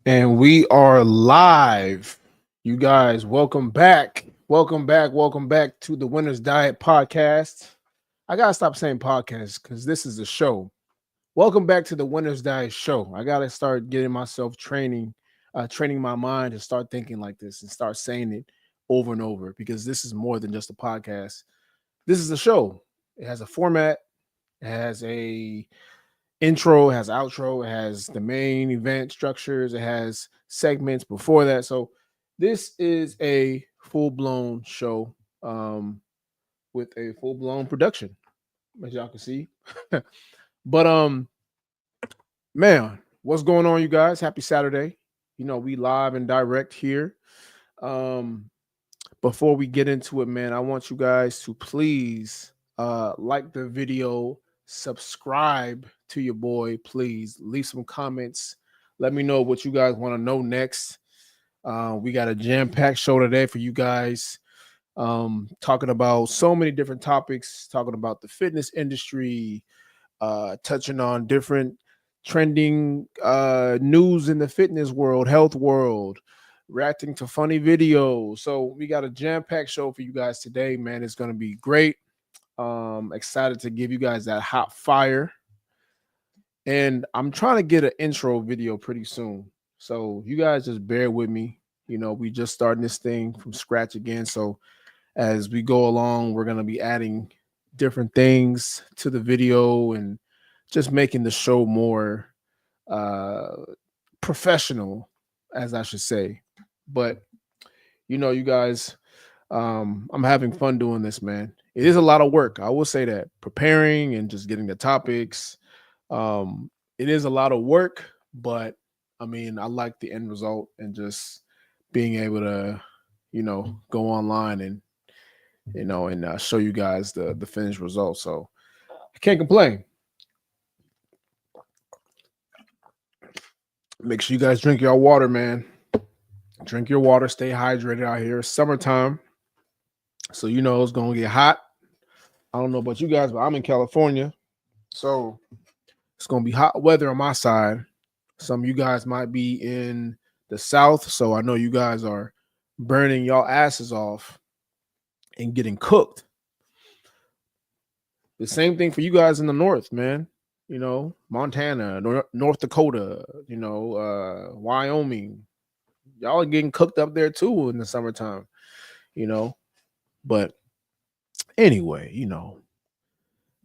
And we are live. You guys, welcome back. Welcome back. Welcome back to the Winner's Diet podcast. I got to stop saying podcast because this is a show. Welcome back to the Winner's Diet show. I got to start getting myself training my mind to start thinking like this and start saying it over and over because this is more than just a podcast. This is a show. It has a format, it has a intro, it has outro, it has the main event structures, it has segments before that. So this is a full-blown show with a full-blown production, as y'all can see. But man, what's going on, you guys? Happy Saturday. You know, we live and direct here. Um Before we get into it, man, I want you guys to please like the video, subscribe to your boy, please leave some comments. Let me know what you guys want to know next. We got a jam-packed show today for you guys, talking about so many different topics, talking about the fitness industry, touching on different trending news in the fitness world, health world, reacting to funny videos. So we got a jam-packed show for you guys today, man. It's going to be great. Excited to give you guys that hot fire. And I'm trying to get an intro video pretty soon. So you guys just bear with me. You know, we just starting this thing from scratch again. So as we go along, we're going to be adding different things to the video and just making the show more professional, as I should say. But you know, you guys, I'm having fun doing this, man. It is a lot of work. I will say that, preparing and just getting the topics. It is a lot of work, but I mean, I like the end result and just being able to, you know, go online and show you guys the finished result. So I can't complain. Make sure you guys drink your water, man. Drink your water. Stay hydrated out here. It's summertime, so you know it's gonna get hot. I don't know about you guys, but I'm in California, so it's gonna be hot weather on my side. Some of you guys might be in the South, so I know you guys are burning y'all asses off and getting cooked. The same thing for you guys in the North, man. You know, Montana, North Dakota, Wyoming. Y'all are getting cooked up there too in the summertime, you know. But anyway, you know,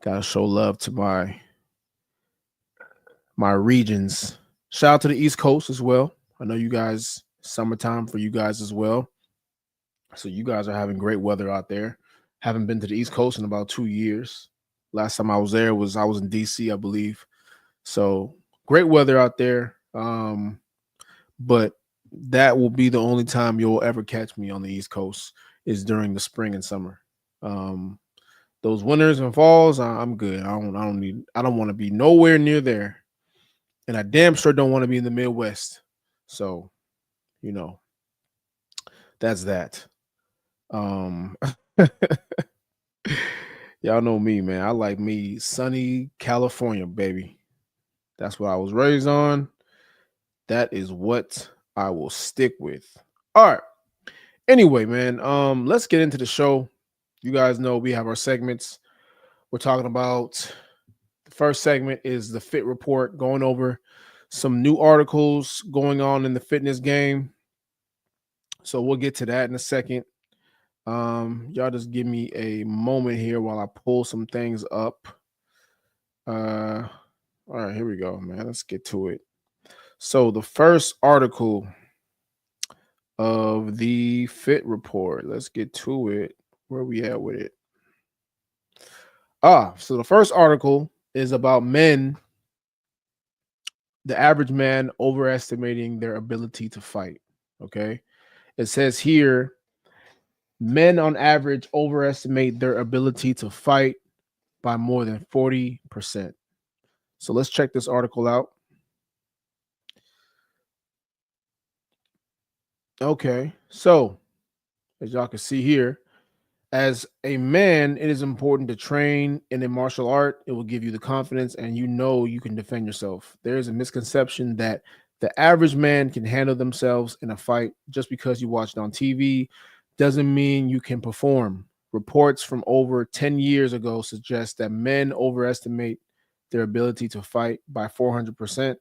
gotta show love to my regions. Shout out to the East Coast as well. I know you guys, summertime for you guys as well. So you guys are having great weather out there. Haven't been to the East Coast in about 2 years. Last time I was there I was in DC, I believe. So great weather out there. But that will be the only time you'll ever catch me on the East Coast is during the spring and summer. Those winters and falls, I'm good. I don't want to be nowhere near there. And I damn sure don't want to be in the Midwest. So, you know, that's that. Y'all know me, man. I like me sunny California, baby. That's what I was raised on. That is what I will stick with. All right. Anyway, man, let's get into the show. You guys know we have our segments. We're talking about the first segment is the Fit Report, going over some new articles going on in the fitness game. So we'll get to that in a second. Y'all just give me a moment here while I pull some things up. All right, here we go, man. Let's get to it. So the first article of the Fit Report, let's get to it. Where we at with it? So the first article is about men, the average man overestimating their ability to fight. Okay. It says here, men on average overestimate their ability to fight by more than 40%. So let's check this article out. Okay, so as y'all can see here, as a man, it is important to train in a martial art. It will give you the confidence and you know you can defend yourself. There is a misconception that The average man can handle themselves in a fight. Just because you watch it on TV doesn't mean you can perform. Reports from over 10 years ago suggest that men overestimate their ability to fight by 400%,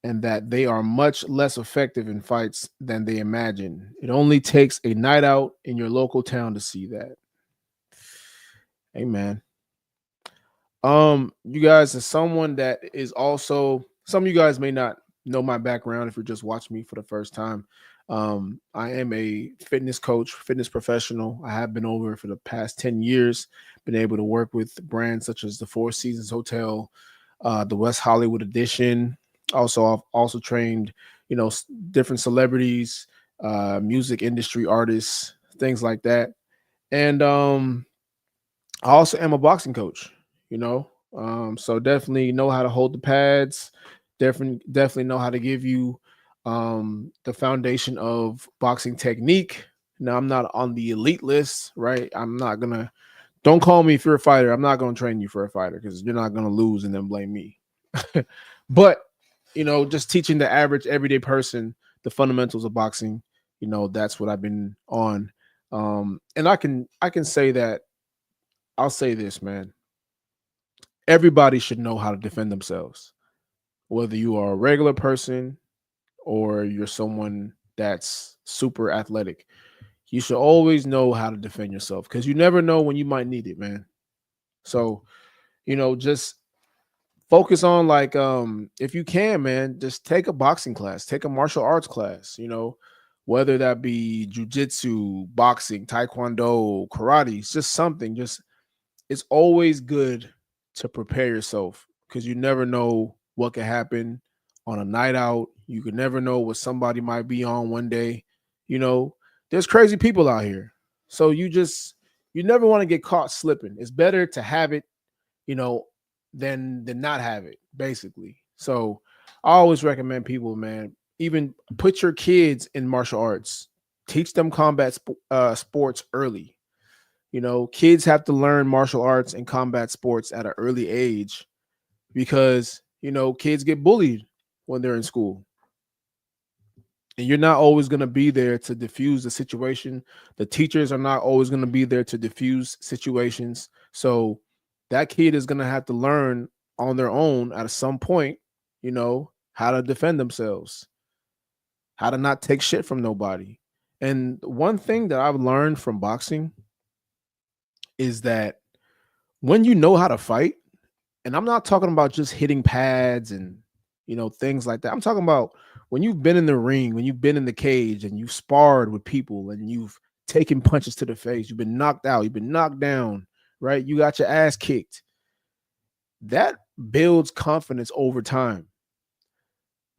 and that they are much less effective in fights than they imagine. It only takes a night out in your local town to see that. Amen. You guys, as someone that is also, some of you guys may not know my background if you're just watching me for the first time. I am a fitness coach, fitness professional. I have been over for the past 10 years, been able to work with brands such as the Four Seasons Hotel, the West Hollywood Edition. Also, I've also trained, different celebrities, music industry artists, things like that. And I also am a boxing coach, you know. So definitely know how to hold the pads, definitely know how to give you the foundation of boxing technique. Now, I'm not on the elite list, right? I'm not gonna, don't call me if you're a fighter. I'm not gonna train you for a fighter because you're not gonna lose and then blame me. But just teaching the average everyday person the fundamentals of boxing, that's what I've been on. And I can say that, I'll say this, man. Everybody should know how to defend themselves, whether you are a regular person or you're someone that's super athletic. You should always know how to defend yourself because you never know when you might need it, man. So, just focus on, like, if you can, man, just take a boxing class, take a martial arts class, whether that be jujitsu, boxing, taekwondo, karate. It's just something. Just, it's always good to prepare yourself because you never know what could happen on a night out. You could never know what somebody might be on one day. There's crazy people out here. So you never want to get caught slipping. It's better to have it, you know, than not have it, basically. So I always recommend people, man, even put your kids in martial arts. Teach them combat sports early. Kids have to learn martial arts and combat sports at an early age because, kids get bullied when they're in school. And you're not always going to be there to diffuse the situation. The teachers are not always going to be there to diffuse situations. So that kid is going to have to learn on their own at some point, how to defend themselves, how to not take shit from nobody. And one thing that I've learned from boxing is that when you know how to fight, and I'm not talking about just hitting pads and things like that. I'm talking about when you've been in the ring, when you've been in the cage and you've sparred with people and you've taken punches to the face, you've been knocked out, you've been knocked down, right? You got your ass kicked. That builds confidence over time.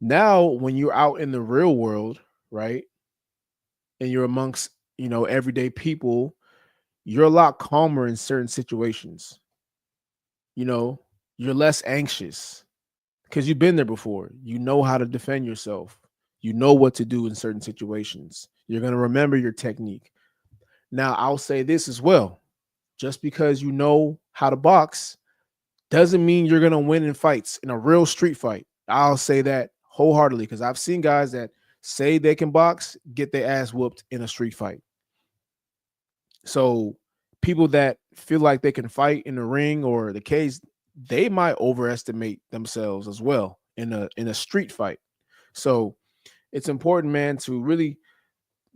Now, when you're out in the real world, right, and you're amongst, everyday people, you're a lot calmer in certain situations. You're less anxious because you've been there before. You know how to defend yourself. You know what to do in certain situations. You're going to remember your technique. Now, I'll say this as well. Just because you know how to box doesn't mean you're going to win in fights, in a real street fight. I'll say that wholeheartedly because I've seen guys that say they can box get their ass whooped in a street fight. So people that feel like they can fight in the ring or the cage, they might overestimate themselves as well in a street fight. So it's important, man, to really,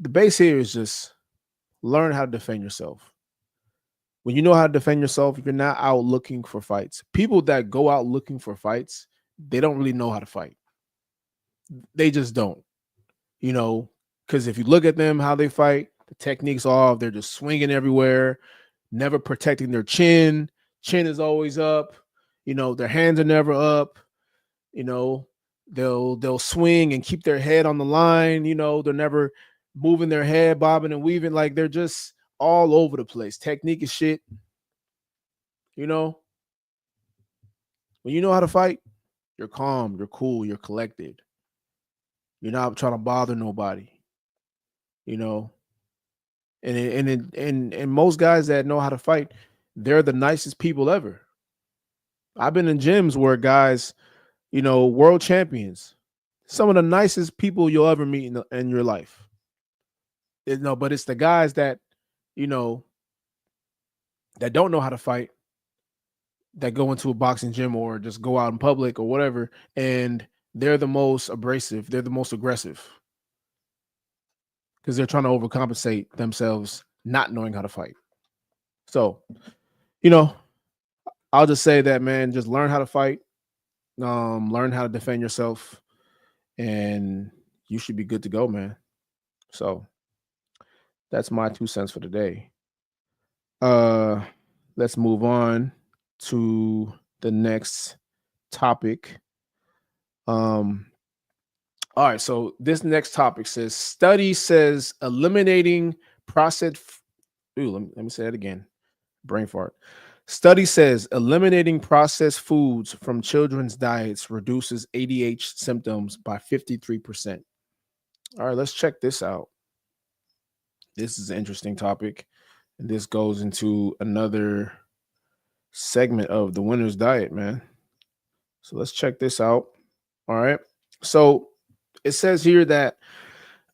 the base here is just learn how to defend yourself. When you know how to defend yourself, you're not out looking for fights. People that go out looking for fights, they don't really know how to fight. They just don't, because if you look at them, how they fight, the technique's off. They're just swinging everywhere, never protecting their chin. Chin is always up. Their hands are never up. They'll swing and keep their head on the line. They're never moving their head, bobbing and weaving. Like, they're just all over the place. Technique is shit. When you know how to fight, you're calm, you're cool, you're collected. You're not trying to bother nobody. And most guys that know how to fight, they're the nicest people ever. I've been in gyms where guys, world champions, Some of the nicest people you'll ever meet in your life. No, but it's the guys that, you know, that don't know how to fight, that go into a boxing gym or just go out in public or whatever, and they're the most abrasive, they're the most aggressive because they're trying to overcompensate themselves not knowing how to fight. So, you know, I'll just say that, man, just learn how to fight, learn how to defend yourself, and you should be good to go, man. So that's my 2 cents for today. Uh let's move on to the next topic. Um all right, so this next topic says study says eliminating processed let me say that again. Brain fart. Study says eliminating processed foods from children's diets reduces ADHD symptoms by 53%. All right, let's check this out. This is an interesting topic. And this goes into another segment of the winner's diet, man. So let's check this out. All right. So it says here that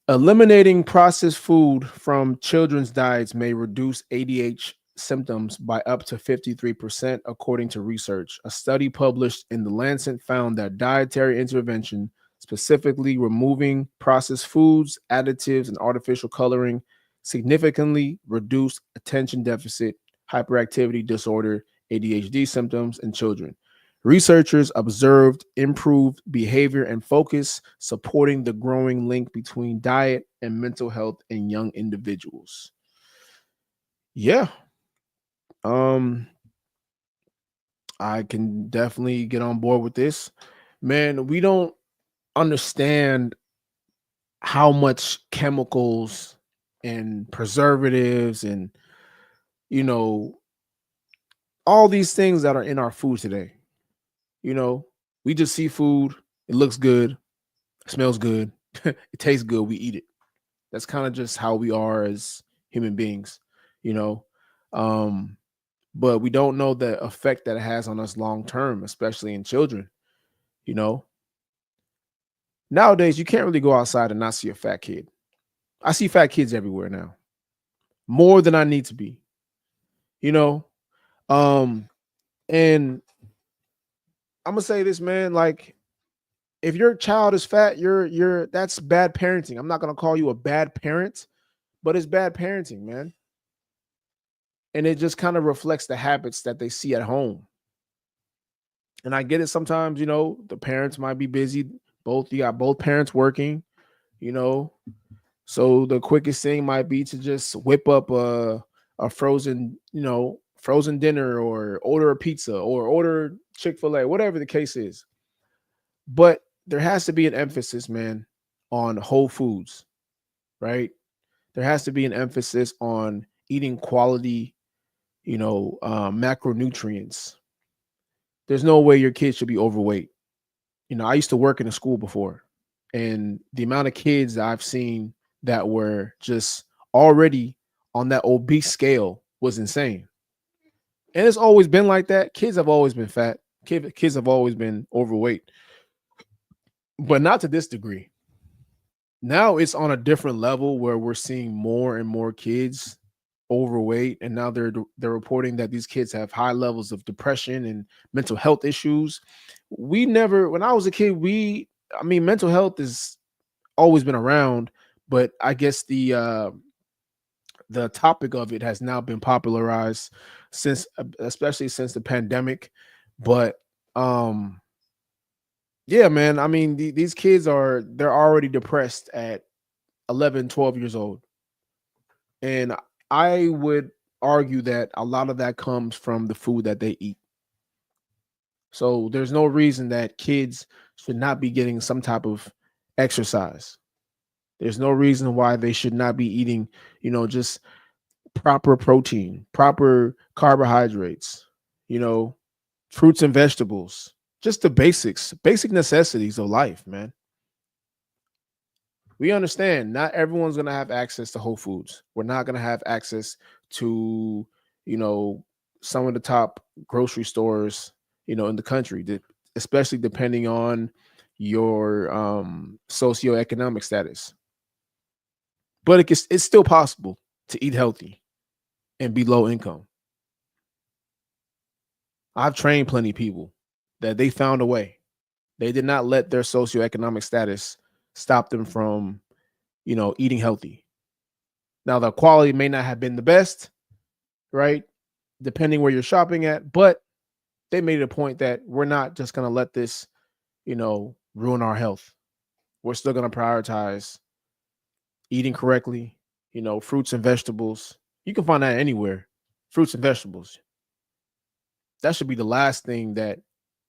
eliminating processed food from children's diets may reduce ADHD symptoms by up to 53%, according to research. A study published in The Lancet found that dietary intervention, specifically removing processed foods, additives, and artificial coloring, significantly reduced attention deficit hyperactivity disorder, ADHD symptoms in children. Researchers observed improved behavior and focus, supporting the growing link between diet and mental health in young individuals. Yeah. I can definitely get on board with this. Man, we don't understand how much chemicals and preservatives and, you know, all these things that are in our food today. You know, we just see food, it looks good, it smells good, it tastes good, we eat it. That's kind of just how we are as human beings, you know. But we don't know the effect that it has on us long term, especially in children, you know. Nowadays, you can't really go outside and not see a fat kid. I see fat kids everywhere now, more than I need to be, you know. Um, and I'm gonna say this, man, like if your child is fat, you're that's bad parenting. I'm not gonna call you a bad parent, but it's bad parenting, man. And it just kind of reflects the habits that they see at home. And I get it sometimes, you know, the parents might be busy. You got both parents working, you know. So the quickest thing might be to just whip up a frozen, frozen dinner or order a pizza or order Chick-fil-A, whatever the case is. But there has to be an emphasis, man, on whole foods, right? There has to be an emphasis on eating quality, macronutrients. There's no way your kid should be overweight. I used to work in a school before, and the amount of kids that I've seen that were just already on that obese scale was insane. And it's always been like that. Kids have always been fat. Kids have always been overweight, but not to this degree. Now it's on a different level where we're seeing more and more kids overweight, and now they're reporting that these kids have high levels of depression and mental health issues. When I was a kid, mental health has always been around, but I guess the topic of it has now been popularized especially since the pandemic. But yeah, man, these kids they're already depressed at 11, 12 years old. And I would argue that a lot of that comes from the food that they eat. So there's no reason that kids should not be getting some type of exercise. There's no reason why they should not be eating, just proper protein, proper carbohydrates, fruits and vegetables, just the basic necessities of life, man. We understand not everyone's going to have access to whole foods. We're not going to have access to, some of the top grocery stores, in the country, especially depending on, your socioeconomic status. But it's still possible to eat healthy and be low income. I've trained plenty of people that they found a way. They did not let their socioeconomic status stop them from, eating healthy. Now the quality may not have been the best, right? Depending where you're shopping at, but they made it a point that we're not just going to let this, ruin our health. We're still going to prioritize eating correctly, fruits and vegetables. You can find that anywhere. Fruits and vegetables. That should be the last thing that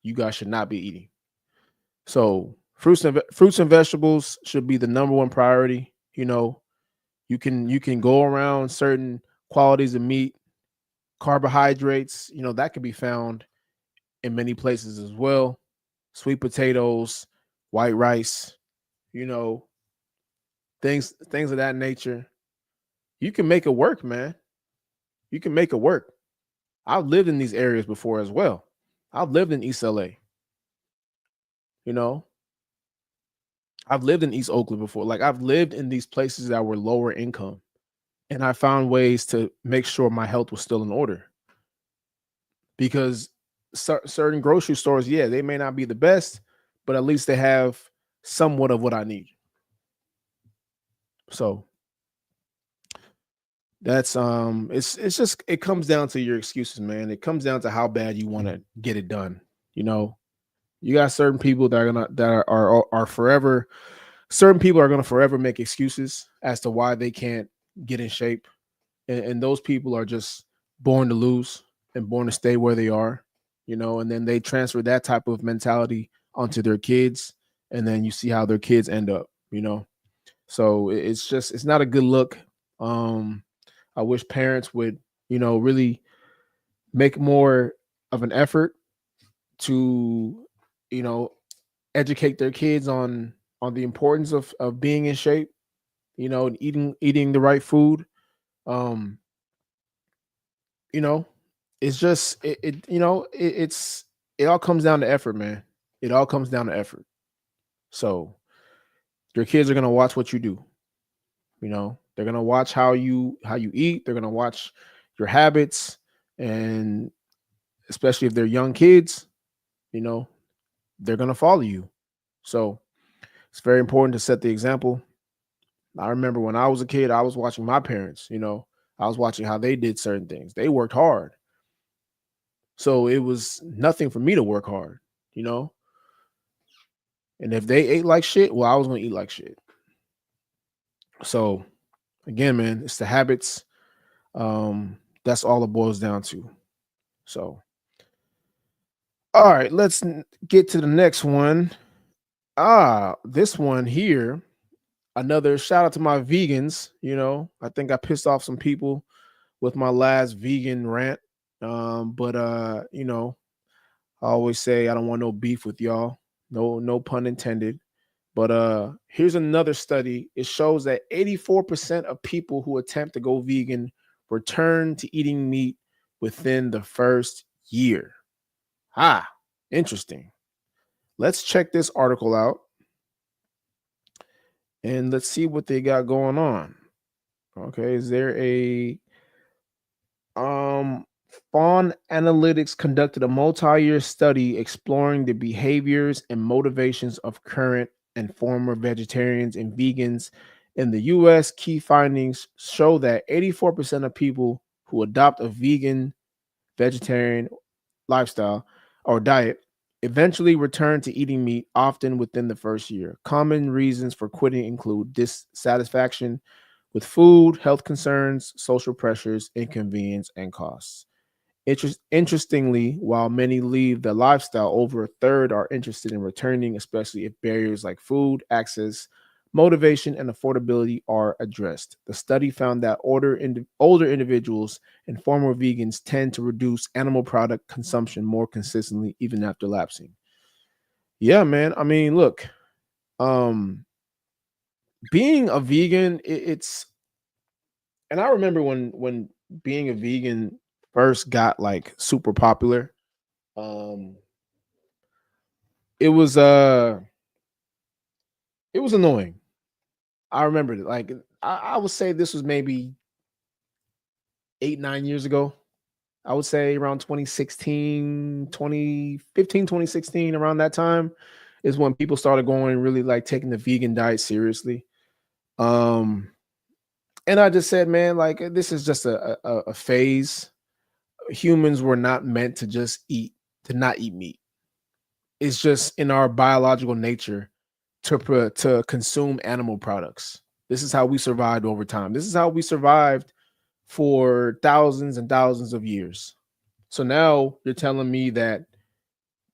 you guys should not be eating. So fruits and vegetables should be the number one priority. You can go around certain qualities of meat, carbohydrates, that can be found in many places as well. Sweet potatoes, white rice, you know, things of that nature. You can make it work, man. You can make it work. I've lived in these areas before as well. I've lived in East LA, you know. I've lived in East Oakland before. Like I've lived in these places that were lower income, and I found ways to make sure my health was still in order. Because certain grocery stores, yeah, they may not be the best, but at least they have somewhat of what I need. So that's it's just it comes down to your excuses, man. It comes down to how bad you want to get it done. You know, you got certain people that are gonna that are forever. Certain people are gonna forever make excuses as to why they can't get in shape, and those people are just born to lose and born to stay where they are. And then they transfer that type of mentality onto their kids, and then you see how their kids end up. So it's not a good look. I wish parents would, really make more of an effort to, you know, educate their kids on the importance of being in shape, and eating the right food. Um, you know, it's just it all comes down to effort, man. It all comes down to effort. So your kids are gonna watch what you do. They're gonna watch how you eat. They're gonna watch your habits, and especially if they're young kids, you know, they're gonna follow you. So it's very important to set the example. I remember when I was a kid, I was watching my parents. I was watching how they did certain things. They worked hard, so it was nothing for me to work hard. You know, and if they ate like shit, well, I was gonna eat like shit. So again, man, it's the habits. That's all it boils down to. So, all right, let's get to the next one. This one here, another shout out to my vegans. I think I pissed off some people with my last vegan rant. But I always say I don't want no beef with y'all. No pun intended. But here's another study. It shows that 84% of people who attempt to go vegan return to eating meat within the first year. Interesting. Let's check this article out and let's see what they got going on. Okay, is there a Fawn Analytics conducted a multi-year study exploring the behaviors and motivations of current and former vegetarians and vegans in the US. Key findings show that 84% of people who adopt a vegan, vegetarian lifestyle or diet eventually return to eating meat, often within the first year. Common reasons for quitting include dissatisfaction with food, health concerns, social pressures, inconvenience, and costs. Interestingly, while many leave the lifestyle, over a third are interested in returning, especially if barriers like food, access, motivation, and affordability are addressed. The study found that older individuals and former vegans tend to reduce animal product consumption more consistently, even after lapsing. Yeah, man. I mean, look, being a vegan, it's and I remember when being a vegan first got like super popular. Um it was It was annoying. I remember it. Like I would say this was maybe 8, 9 years ago. I would say around 2016, 2015, 2016, around that time is when people started going and really like taking the vegan diet seriously. Um, and I just said, man, like this is just a phase. Humans were not meant to just to not eat meat. It's just in our biological nature to consume animal products. This is how we survived over time. This is how we survived for thousands and thousands of years. So now you're telling me that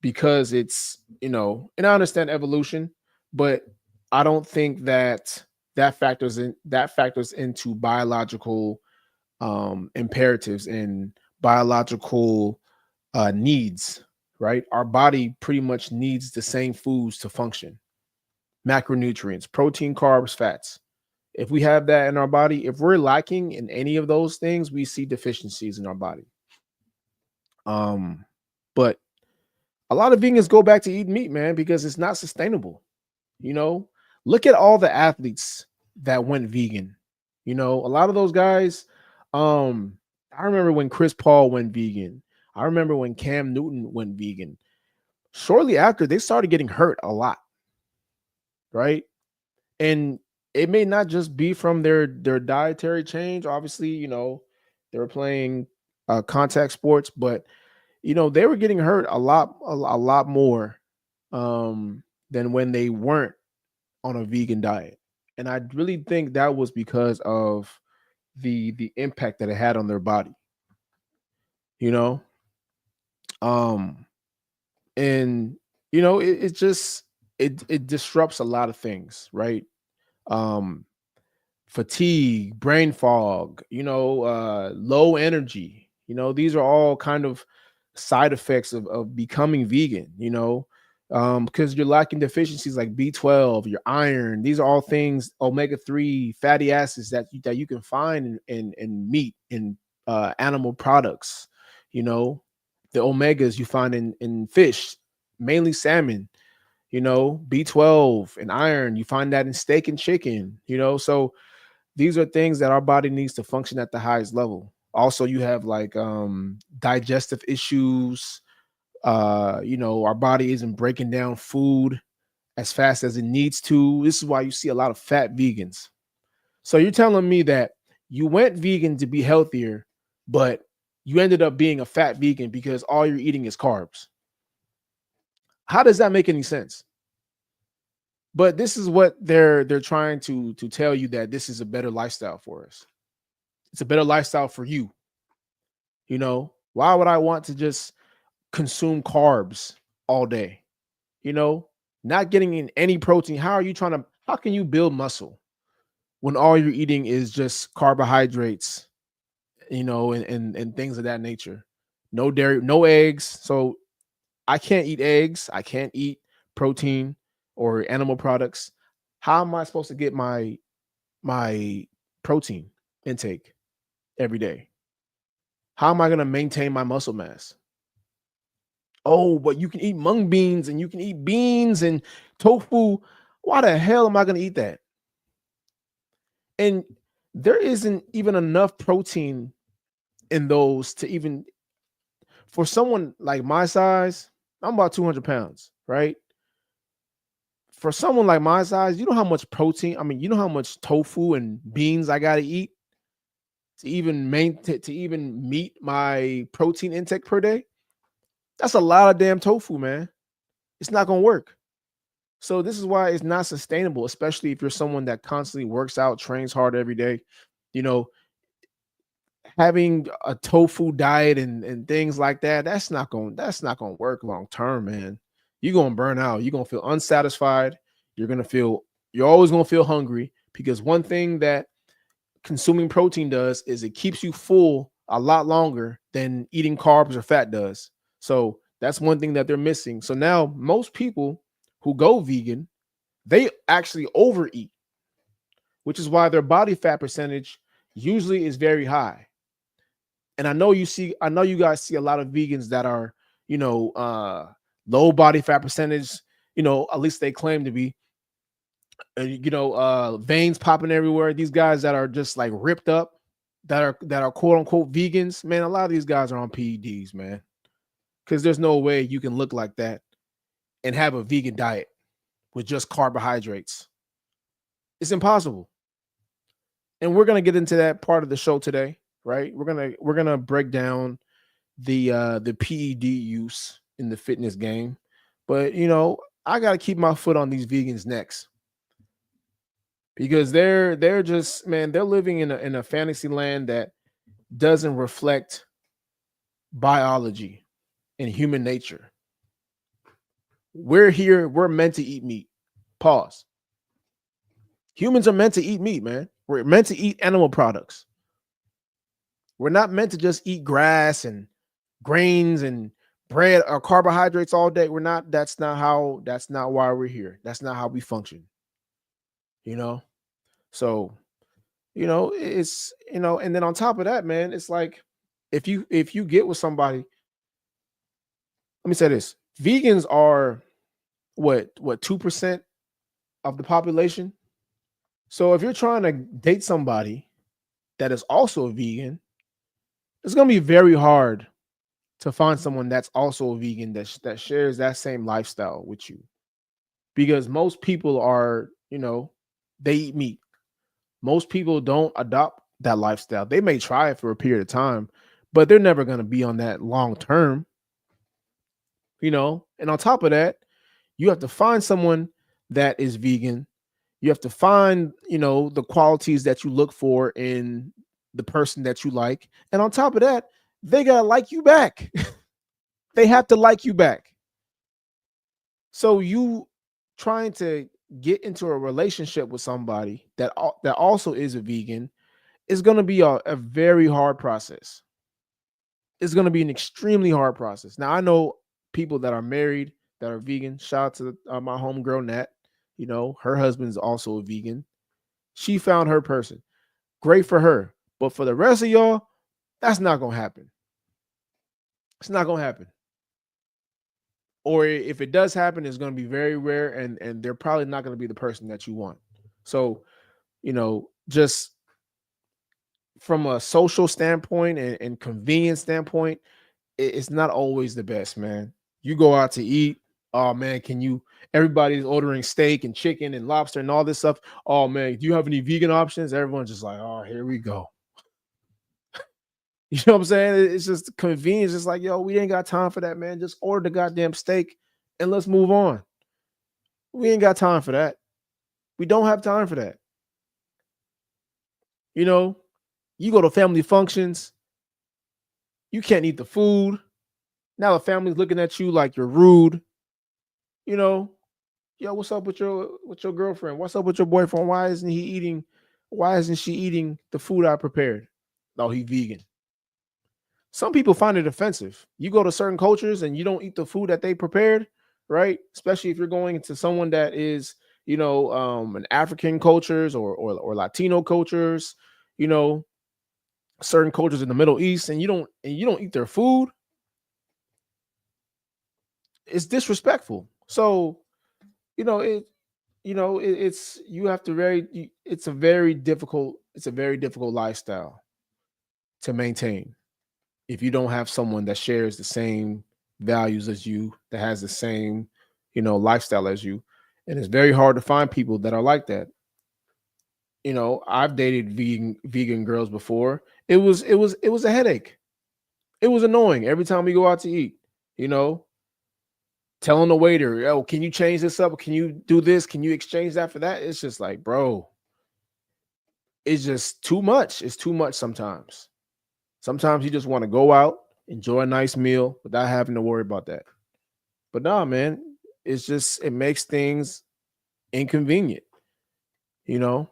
because it's, and I understand evolution, but I don't think that that factors into biological imperatives and biological needs, right? Our body pretty much needs the same foods to function. Macronutrients, protein, carbs, fats. If we have that in our body, if we're lacking in any of those things, we see deficiencies in our body. But a lot of vegans go back to eating meat, man, because it's not sustainable. You know, look at all the athletes that went vegan. A lot of those guys. I remember when Chris Paul went vegan. I remember when Cam Newton went vegan. Shortly after, they started getting hurt a lot, right? And it may not just be from their dietary change. Obviously, they were playing contact sports, but they were getting hurt a lot more than when they weren't on a vegan diet. And I really think that was because of the impact that it had on their body, you know? Um and it just it disrupts a lot of things, right? Um Fatigue, brain fog, low energy. These are all kind of side effects of becoming vegan, because you're lacking deficiencies like B12, your iron. These are all things, omega-3 fatty acids that you can find in meat, in animal products. The omegas you find in fish, mainly salmon. B12 and iron, you find that in steak and chicken. So these are things that our body needs to function at the highest level. Also, you have like digestive issues. Our body isn't breaking down food as fast as it needs to. This is why you see a lot of fat vegans. So you're telling me that you went vegan to be healthier, but you ended up being a fat vegan because all you're eating is carbs. How does that make any sense? But this is what they're trying to tell you, that this is a better lifestyle for us. It's a better lifestyle for you. Why would I want to just consume carbs all day? Not getting in any protein. How can you build muscle when all you're eating is just carbohydrates, and things of that nature? No dairy, no eggs. So I can't eat eggs. I can't eat protein or animal products. How am I supposed to get my protein intake every day? How am I going to maintain my muscle mass? Oh, but you can eat mung beans and you can eat beans and tofu. Why the hell am I going to eat that? And there isn't even enough protein in those to even, for someone like my size, I'm about 200 pounds, right? For someone like my size, you know how much protein, you know how much tofu and beans I got to eat to even meet my protein intake per day? That's a lot of damn tofu, man. It's not going to work. So this is why it's not sustainable, especially if you're someone that constantly works out, trains hard every day. Having a tofu diet and things like that, that's not going to work long term, man. You're going to burn out. You're going to feel unsatisfied. You're always going to feel hungry, because one thing that consuming protein does is it keeps you full a lot longer than eating carbs or fat does. So that's one thing that they're missing. So now most people who go vegan, they actually overeat, which is why their body fat percentage usually is very high. And I know you guys see a lot of vegans that are, low body fat percentage, at least they claim to be. veins popping everywhere. These guys that are just like ripped up, that are quote unquote vegans, man. A lot of these guys are on PEDs, man. Because there's no way you can look like that and have a vegan diet with just carbohydrates. It's impossible. And we're gonna get into that part of the show today, right? We're gonna break down the PED use in the fitness game. But I gotta keep my foot on these vegans' necks because they're just, man, they're living in a fantasy land that doesn't reflect biology and human nature. We're meant to eat meat. Pause. Humans are meant to eat meat, man. We're meant to eat animal products. We're not meant to just eat grass and grains and bread or carbohydrates all day. That's not why we're here. That's not how we function. So, and then on top of that, man, it's like if you get with somebody, let me say this. Vegans are what 2% of the population. So if you're trying to date somebody that is also a vegan, it's going to be very hard to find someone that's also a vegan that shares that same lifestyle with you. Because most people are, they eat meat. Most people don't adopt that lifestyle. They may try it for a period of time, but they're never going to be on that long term. And on top of that, you have to find someone that is vegan. You have to find, the qualities that you look for in the person that you like. And on top of that, they got to like you back. They have to like you back. So you trying to get into a relationship with somebody that also is a vegan is going to be a very hard process. It's going to be an extremely hard process. Now, I know people that are married that are vegan. Shout out to my homegirl, Nat. Her husband's also a vegan. She found her person. Great for her. But for the rest of y'all, that's not going to happen. It's not going to happen. Or if it does happen, it's going to be very rare, and they're probably not going to be the person that you want. So, just from a social standpoint and convenience standpoint, it's not always the best, man. You go out to eat. Oh man, everybody's ordering steak and chicken and lobster and all this stuff. Oh man, do you have any vegan options? Everyone's just like, oh, here we go. You know what I'm saying? It's just convenience. It's like, yo, we ain't got time for that, man. Just order the goddamn steak and let's move on. We ain't got time for that. We don't have time for that. You go to family functions, you can't eat the food. Now the family's looking at you like you're rude. Yo, what's up with your girlfriend? What's up with your boyfriend? Why isn't she eating the food I prepared? No, he vegan. Some people find it offensive. You go to certain cultures and you don't eat the food that they prepared, right? Especially if you're going into someone that is, an African cultures or Latino cultures, certain cultures in the Middle East, and you don't eat their food. It's disrespectful. So, it's a very difficult lifestyle to maintain if you don't have someone that shares the same values as you, that has the same, lifestyle as you. And it's very hard to find people that are like that. I've dated vegan girls before. It was a headache. It was annoying every time we go out to eat, telling the waiter, oh, can you change this up? Can you do this? Can you exchange that for that? It's just like, bro, it's just too much. It's too much sometimes. Sometimes you just want to go out, enjoy a nice meal without having to worry about that. But nah, man, it makes things inconvenient. I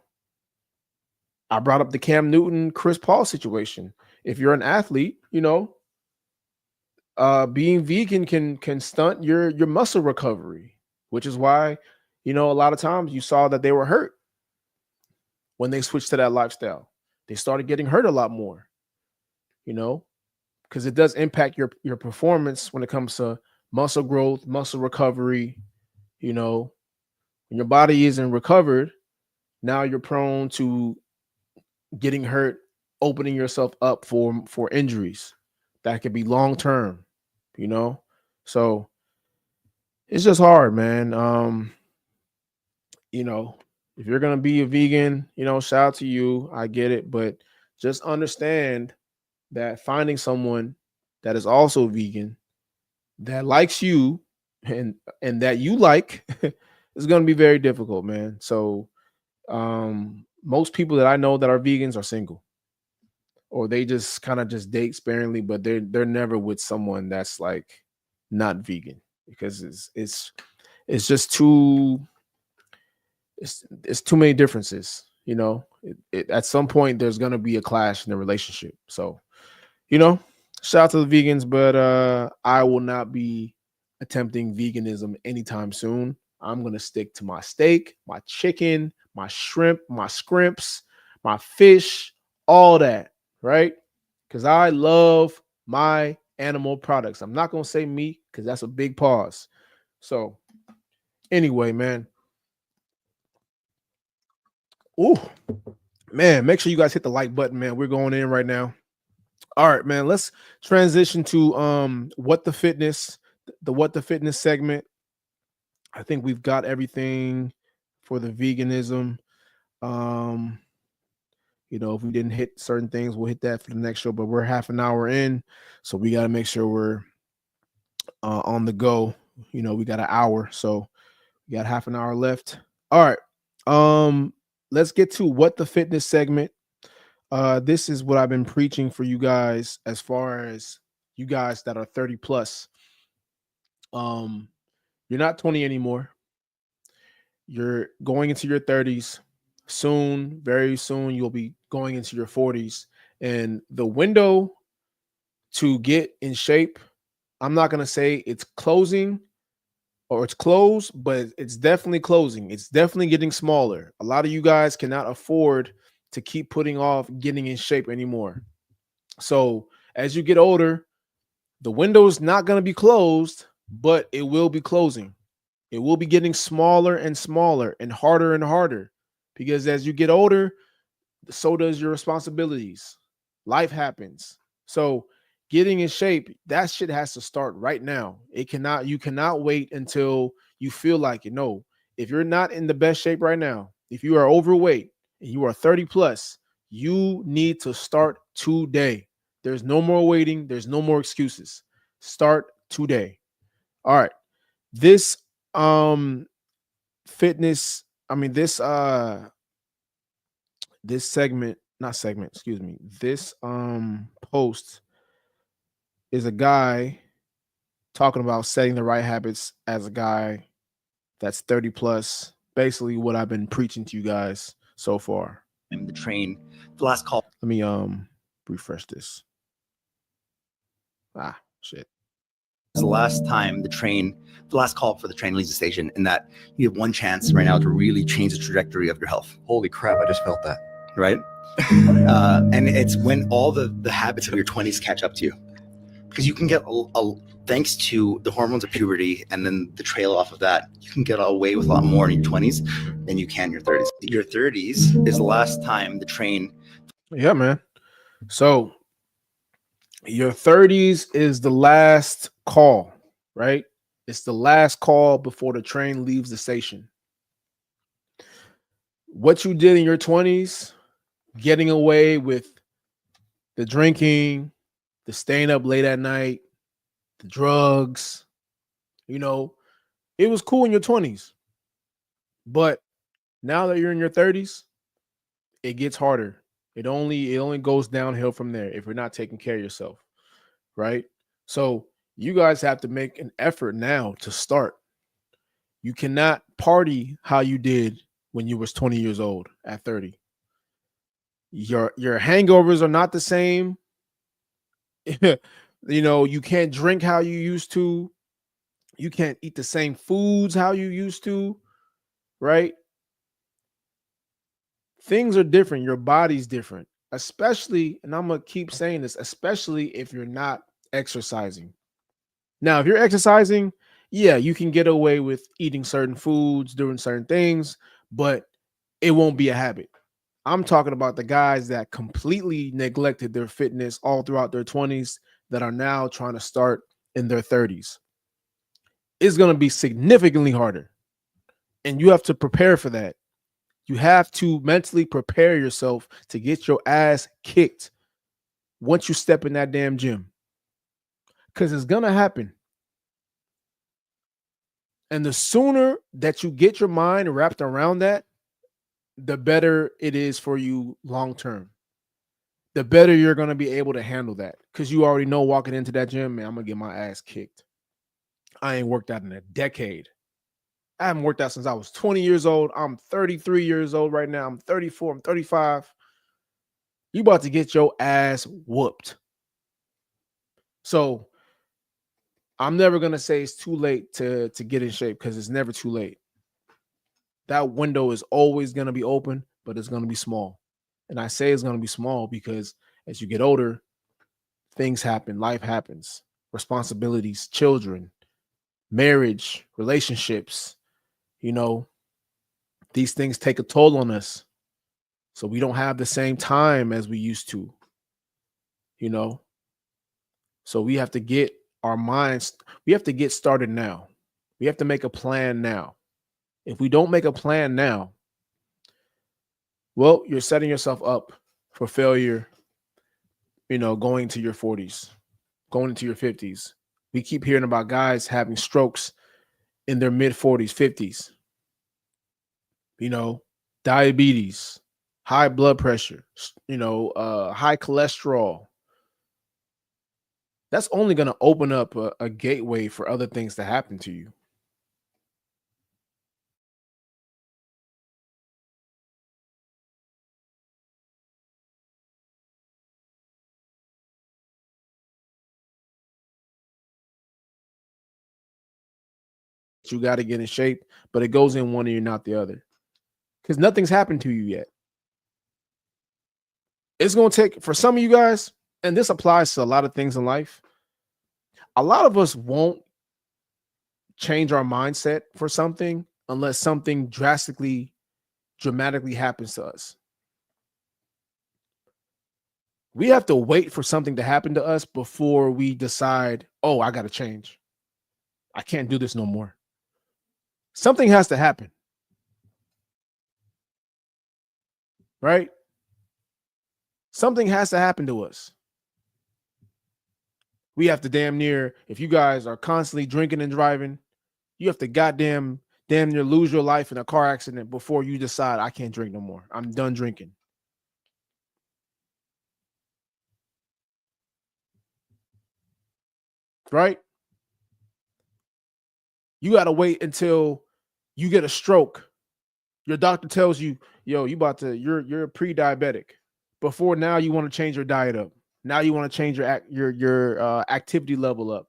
brought up the Cam Newton, Chris Paul situation. If you're an athlete, being vegan can stunt your muscle recovery, which is why, a lot of times you saw that they were hurt when they switched to that lifestyle. They started getting hurt a lot more, because it does impact your performance when it comes to muscle growth, muscle recovery, When your body isn't recovered, now you're prone to getting hurt, opening yourself up for injuries that could be long term, you know? So it's just hard, man. You know, if you're gonna be a vegan, shout out to you. I get it, but just understand that finding someone that is also vegan that likes you and that you like is gonna be very difficult, man. So most people that I know that are vegans are single, or they just kind of just date sparingly, but they're never with someone that's like not vegan, because it's just too it's too many differences. At some point there's gonna be a clash in the relationship. So shout out to the vegans, but I will not be attempting veganism anytime soon. I'm gonna stick to my steak, my chicken, my shrimp, my scrimps, my fish, all that, right? Because I love my animal products. I'm not gonna say meat because that's a big pause. So anyway, man. Ooh, man, make sure you guys hit the like button, man. We're going in right now. All right, man. Let's transition to what the fitness segment. I think we've got everything for the veganism. If we didn't hit certain things, we'll hit that for the next show, but we're half an hour in, so we got to make sure we're on the go. We got an hour, so we got half an hour left. All right. Let's get to what the fitness segment. This is what I've been preaching for you guys, as far as you guys that are 30 plus. You're not 20 anymore. You're going into your 30s. Soon, very soon, you'll be going into your 40s. And the window to get in shape, I'm not going to say it's closing or it's closed, but it's definitely closing. It's definitely getting smaller. A lot of you guys cannot afford to keep putting off getting in shape anymore. So as you get older, the window is not going to be closed, but it will be closing. It will be getting smaller and smaller and harder, because as you get older, so does your responsibilities. Life happens. So getting in shape, that shit has to start right now. You cannot wait until you feel like it. No, if you're not in the best shape right now, if you are overweight and you are 30 plus, you need to start today. There's no more waiting. There's no more excuses. Start today. All right. This fitness, I mean this segment, not segment, excuse me. This post is a guy talking about setting the right habits as a guy that's 30 plus. Basically what I've been preaching to you guys so far. The train, the last call. Let me refresh this. Shit. Is the last call for the train leaves the station, and that you have one chance right now to really change the trajectory of your health. Holy crap, I just felt that. Right? And it's when all the habits of your 20s catch up to you. Because you can get, thanks to the hormones of puberty and then the trail off of that, you can get away with a lot more in your 20s than you can in your 30s. Your 30s is the last time the train. Yeah, man. So your 30s is the last call, right? It's the last call before the train leaves the station. What you did in your 20s, getting away with the drinking, the staying up late at night, the drugs, it was cool in your 20s. But now that you're in your 30s, it gets harder. It only goes downhill from there if you're not taking care of yourself, right? So you guys have to make an effort now to start. You cannot party how you did when you was 20 years old at 30. Your hangovers are not the same. You can't drink how you used to. You can't eat the same foods how you used to, right? Things are different. Your body's different, especially, and I'm going to keep saying this, especially if you're not exercising. Now, if you're exercising Yeah, you can get away with eating certain foods, doing certain things, but it won't be a habit. I'm talking about the guys that completely neglected their fitness all throughout their 20s that are now trying to start in their 30s. It's going to be significantly harder. And you have to prepare for that. You have to mentally prepare yourself to get your ass kicked once you step in that damn gym. Because it's going to happen. And the sooner that you get your mind wrapped around that, the better it is for you long term. The better you're going to be able to handle that. Because you already know walking into that gym, man, I'm going to get my ass kicked. I ain't worked out in a decade. I haven't worked out since I was 20 years old. I'm 33 years old right now. I'm 34. I'm 35. You about to get your ass whooped. So I'm never going to say it's too late to get in shape because it's never too late. That window is always going to be open, but it's going to be small. And I say it's going to be small because as you get older, things happen, life happens, responsibilities, children, marriage, relationships, these things take a toll on us. So we don't have the same time as we used to, So we have to get our minds, we have to get started now. We have to make a plan now. If we don't make a plan now, well, you're setting yourself up for failure, going to your 40s, going into your 50s. We keep hearing about guys having strokes in their mid 40s, 50s, diabetes, high blood pressure, high cholesterol. That's only going to open up a gateway for other things to happen to you. You got to get in shape, but it goes in one ear, not the other, because nothing's happened to you yet. It's going to take, for some of you guys, and this applies to a lot of things in life, a lot of us won't change our mindset for something unless something dramatically happens to us. We have to wait for something to happen to us before we decide, oh, I got to change. I can't do this no more. Something has to happen. Right? Something has to happen to us. We have to damn near, if you guys are constantly drinking and driving, you have to damn near lose your life in a car accident before you decide, I can't drink no more. I'm done drinking. Right? You got to wait until you get a stroke. Your doctor tells you, yo, you're pre-diabetic. Before now, you want to change your diet up. Now you want to change your activity level up.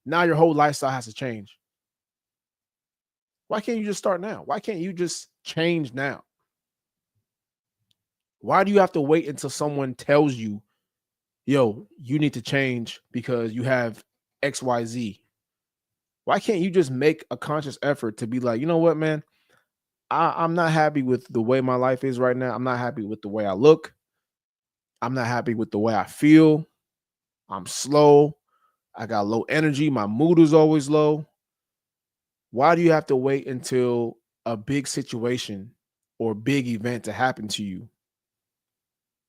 Now your whole lifestyle has to change. Why can't you just start now? Why can't you just change now? Why do you have to wait until someone tells you, yo, you need to change because you have XYZ? Why can't you just make a conscious effort to be like, you know what, man? I'm not happy with the way my life is right now. I'm not happy with the way I look. I'm not happy with the way I feel. I'm slow. I got low energy. My mood is always low. Why do you have to wait until a big situation or big event to happen to you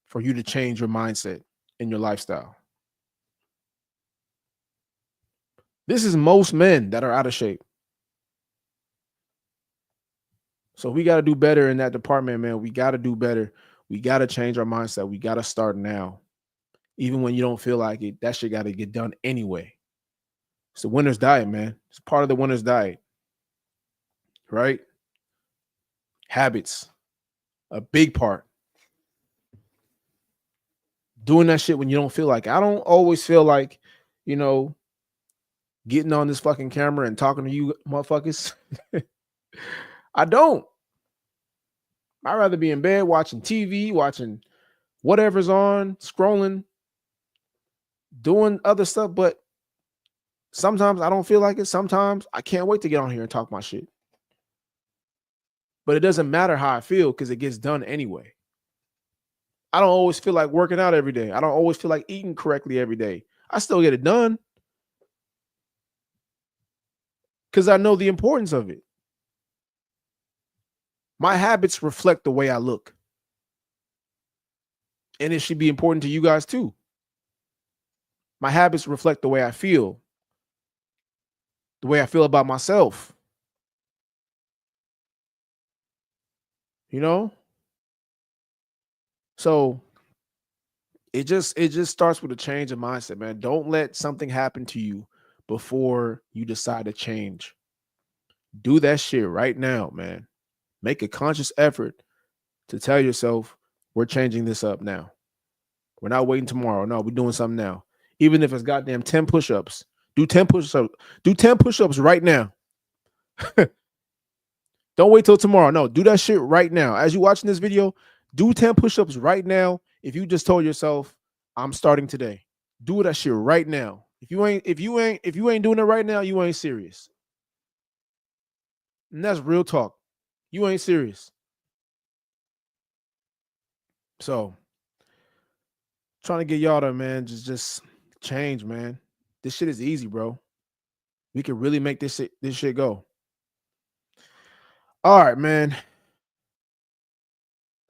for you to change your mindset and your lifestyle? This is most men that are out of shape. So we got to do better in that department, man. We got to do better. We got to change our mindset. We got to start now. Even when you don't feel like it, that shit got to get done anyway. It's the winner's diet, man. It's part of the winner's diet, right? Habits, a big part. Doing that shit when you don't feel like it. I don't always feel like, getting on this fucking camera and talking to you motherfuckers. I don't. I'd rather be in bed watching TV, watching whatever's on, scrolling, doing other stuff. But Sometimes I don't feel like it. Sometimes I can't wait to get on here and talk my shit. But it doesn't matter how I feel because it gets done anyway. I don't always feel like working out every day. I don't always feel like eating correctly every day. I still get it done because I know the importance of it. My habits reflect the way I look. And it should be important to you guys too. My habits reflect the way I feel about myself. You know? So it just starts with a change of mindset, man. Don't let something happen to you before you decide to change. Do that shit right now, man. Make a conscious effort to tell yourself, we're changing this up now. We're not waiting tomorrow. No, we're doing something now. Even if it's goddamn 10 push-ups. Do 10 push-ups. Do 10 push-ups right now. Don't wait till tomorrow. No, do that shit right now. As you're watching this video, do 10 push-ups right now. If you just told yourself, I'm starting today. Do that shit right now. If you ain't doing it right now, you ain't serious. And that's real talk. You ain't serious. So trying to get y'all to, man, just change, man. This shit is easy, bro. We can really make this shit go. All right, man.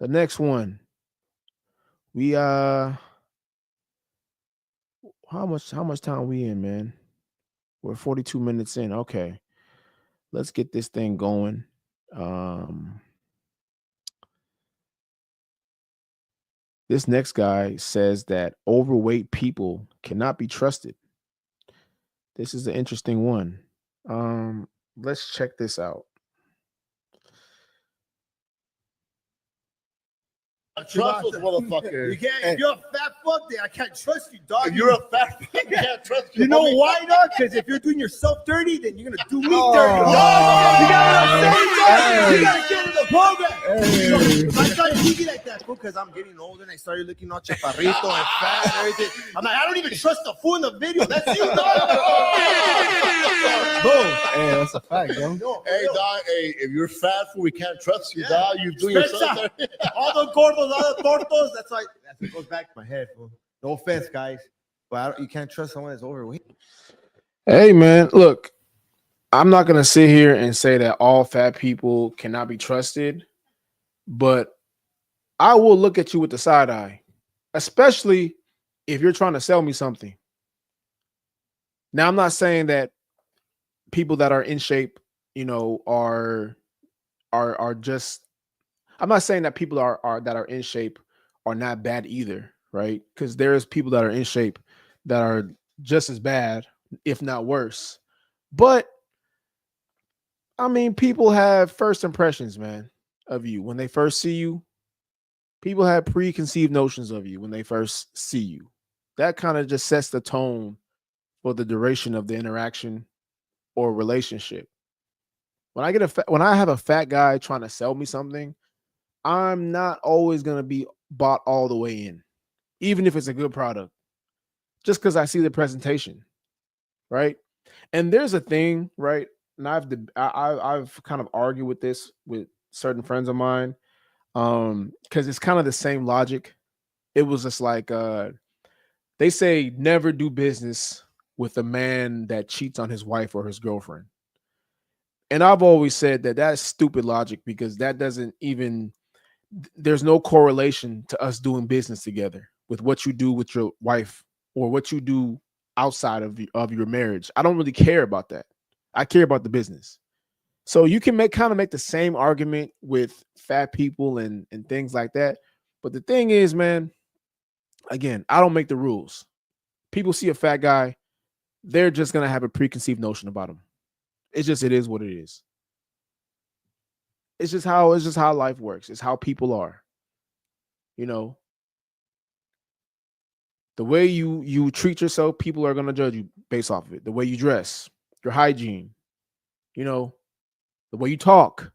The next one. We how much time we in, man? We're 42 minutes in. Okay. Let's get this thing going. This next guy says that overweight people cannot be trusted. This is an interesting one. Let's check this out. Trust this motherfucker. You can't. If you're a fat fuck, then I can't trust you, dog. If you're a fat fuck, you can't trust You you. know homie. why, dog? Because if you're doing yourself dirty, then you're gonna do me dirty. Oh. You gotta get in the program. So, I started thinking like that, fool, because I'm getting older and I started looking all chaparrito and fat and everything. I'm like, I don't even trust the fool in the video. That's you, dog. Boom. Hey, that's a fact, yo. No, Hey, no. dog. Hey, if you're fat, fool, we can't trust you, Yeah. dog. You're doing yourself. Spencer, all the gordos, all the tortos. That's why. That's what goes back to my head, fool. No offense, guys, but you can't trust someone that's overweight. Hey, man, look, I'm not going to sit here and say that all fat people cannot be trusted, but I will look at you with the side eye, especially if you're trying to sell me something. Now, I'm not saying that people that are in shape, you know, are just, I'm not saying that people that are in shape are not bad either, right? Because there's people that are in shape that are just as bad, if not worse. But I mean, people have first impressions, man, of you. When they first see you, people have preconceived notions of you when they first see you. That kind of just sets the tone for the duration of the interaction or relationship. When I have a fat guy trying to sell me something, I'm not always going to be bought all the way in, even if it's a good product, just because I see the presentation, right? And there's a thing, right? And I've kind of argued with this with certain friends of mine, because it's kind of the same logic. It was just like they say never do business with a man that cheats on his wife or his girlfriend. And I've always said that that's stupid logic because that doesn't even, there's no correlation to us doing business together with what you do with your wife or what you do outside of your marriage. I don't really care about that. I care about the business. So you can make the same argument with fat people and things like that. But the thing is, man, again, I don't make the rules. People see a fat guy, they're just going to have a preconceived notion about him. It is what it is. It's just how life works. It's how people are. You know, the way you treat yourself, people are going to judge you based off of it. The way you dress, your hygiene, you know, the way you talk.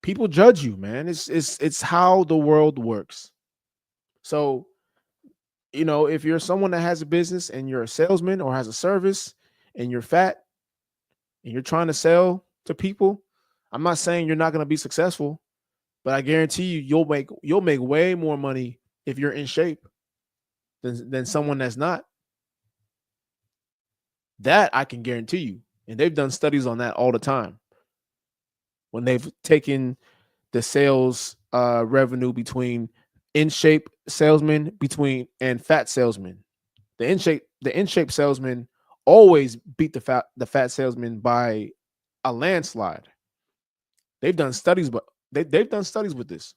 People judge you, man. It's how the world works. So you know, if you're someone that has a business and you're a salesman or has a service and you're fat and you're trying to sell to people, I'm not saying you're not going to be successful, but I guarantee you you'll make way more money if you're in shape than someone that's not. That I can guarantee you. And they've done studies on that all the time. When they've taken the sales revenue between in shape salesmen and fat salesmen. The in shape salesman always beat the fat salesman by a landslide. They've done studies, but they've done studies with this.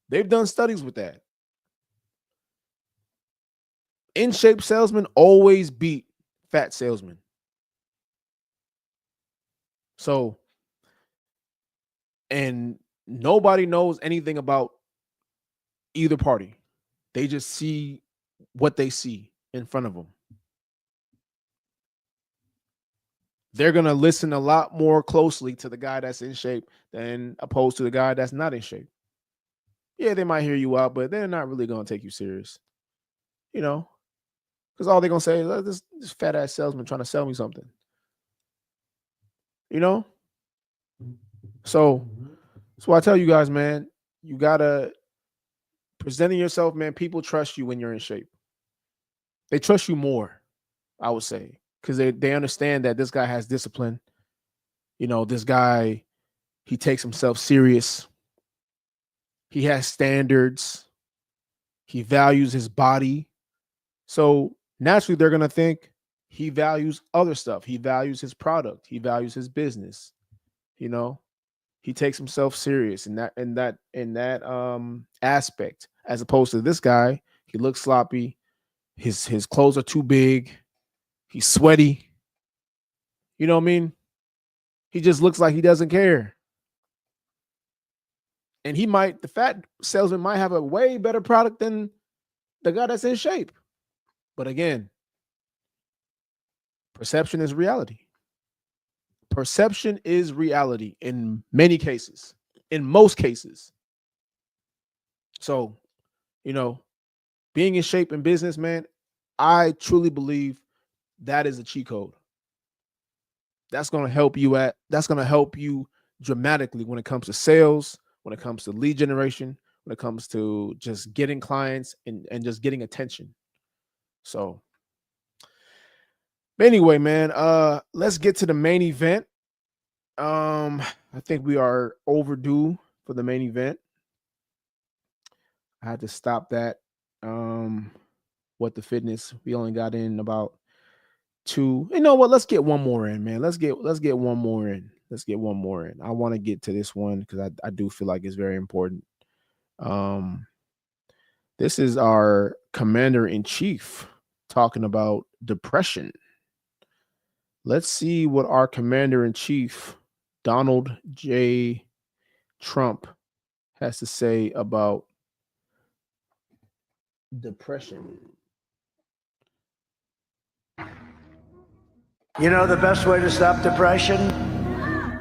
They've done studies with that. In shape salesmen always beat fat salesmen. So, and nobody knows anything about either party. They just see what they see in front of them. They're going to listen a lot more closely to the guy that's in shape than opposed to the guy that's not in shape. Yeah, they might hear you out, but they're not really going to take you serious. You know, because all they're going to say is this fat ass salesman trying to sell me something. You know? So I tell you guys, man, you got to presenting yourself, man. People trust you when you're in shape. They trust you more, I would say, because they understand that this guy has discipline. You know, this guy, he takes himself serious. He has standards. He values his body. So naturally, they're going to think he values other stuff. He values his product. He values his business. You know, he takes himself serious in that aspect, as opposed to this guy. He looks sloppy. His clothes are too big. He's sweaty. You know what I mean? He just looks like he doesn't care. And the fat salesman might have a way better product than the guy that's in shape. But again, perception is reality. Perception is reality in many cases, in most cases. So, you know, being in shape in business, man, I truly believe that is a cheat code. That's going to help you dramatically when it comes to sales, when it comes to lead generation, when it comes to just getting clients and just getting attention. So anyway, man, let's get to the main event. I think we are overdue for the main event. I had to stop that. What the fitness? We only got in about 2. You know what? Let's get one more in, man. Let's get one more in. Let's get one more in. I want to get to this one because I do feel like it's very important. This is our commander-in-chief talking about depression. Let's see what our commander-in-chief, Donald J. Trump, has to say about depression. You know the best way to stop depression?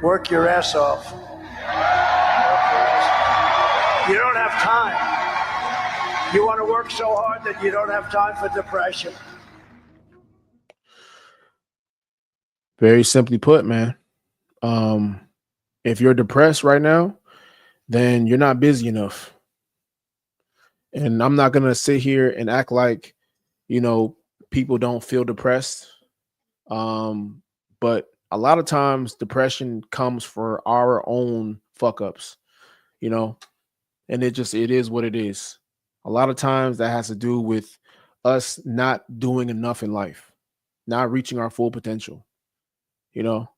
Work your ass off. You don't have time. You want to work so hard that you don't have time for depression. Very simply put, man. If you're depressed right now, then you're not busy enough. And I'm not going to sit here and act like, you know, people don't feel depressed. But a lot of times depression comes for our own fuck ups, you know, and it is what it is. A lot of times that has to do with us not doing enough in life, not reaching our full potential, you know.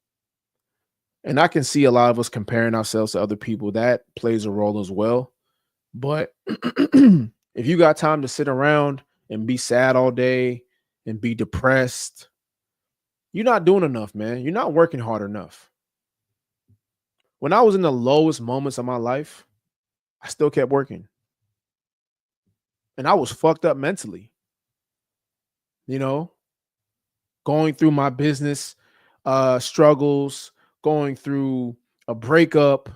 And I can see a lot of us comparing ourselves to other people. That plays a role as well. But if you got time to sit around and be sad all day and be depressed, you're not doing enough, man. You're not working hard enough. When I was in the lowest moments of my life, I still kept working. And I was fucked up mentally. You know, going through my business struggles, going through a breakup,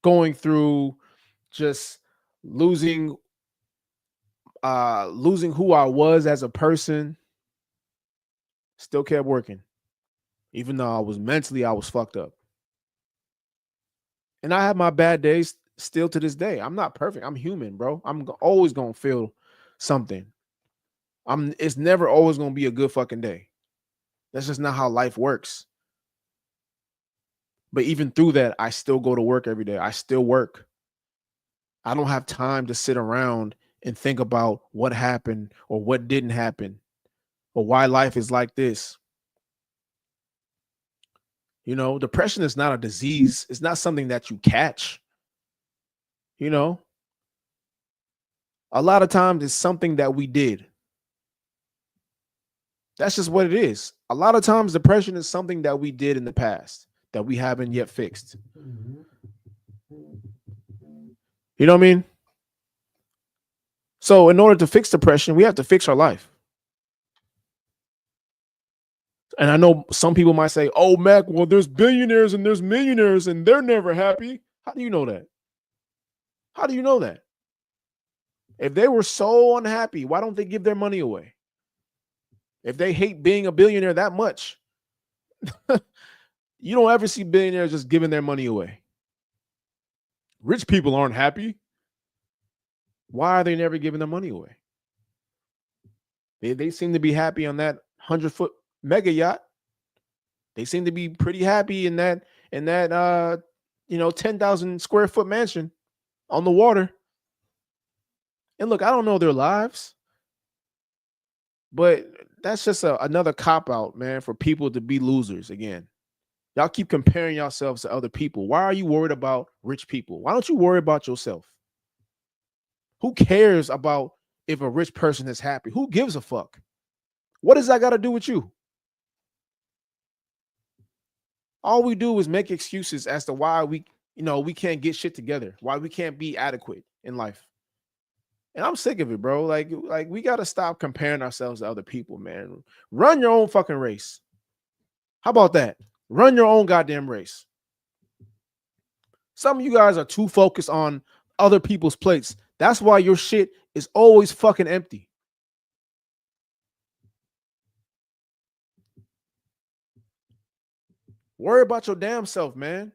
going through just losing who I was as a person. Still kept working, even though I was fucked up. And I have my bad days still to this day. I'm not perfect. I'm human, bro. Always gonna feel something. It's never always gonna be a good fucking day. That's just not how life works. But even through that, I still go to work every day. I still work. I don't have time to sit around and think about what happened or what didn't happen or why life is like this. You know, depression is not a disease. It's not something that you catch. You know, a lot of times it's something that we did. That's just what it is. A lot of times depression is something that we did in the past that we haven't yet fixed. You know what I mean? So in order to fix depression, we have to fix our life. And I know some people might say, oh, Mac, well, there's billionaires and there's millionaires and they're never happy. How do you know that? How do you know that? If they were so unhappy, why don't they give their money away? If they hate being a billionaire that much, you don't ever see billionaires just giving their money away. Rich people aren't happy. Why are they never giving their money away? They seem to be happy on that 100-foot mega yacht. They seem to be pretty happy in that 10,000 square foot mansion on the water. And look, I don't know their lives, but that's just another cop out, man, for people to be losers again. Y'all keep comparing yourselves to other people. Why are you worried about rich people? Why don't you worry about yourself? Who cares about if a rich person is happy? Who gives a fuck? What does that got to do with you? All we do is make excuses as to why we can't get shit together, why we can't be adequate in life. And I'm sick of it, bro. Like we got to stop comparing ourselves to other people, man. Run your own fucking race. How about that? Run your own goddamn race. Some of you guys are too focused on other people's plates. That's why your shit is always fucking empty. Worry about your damn self, man.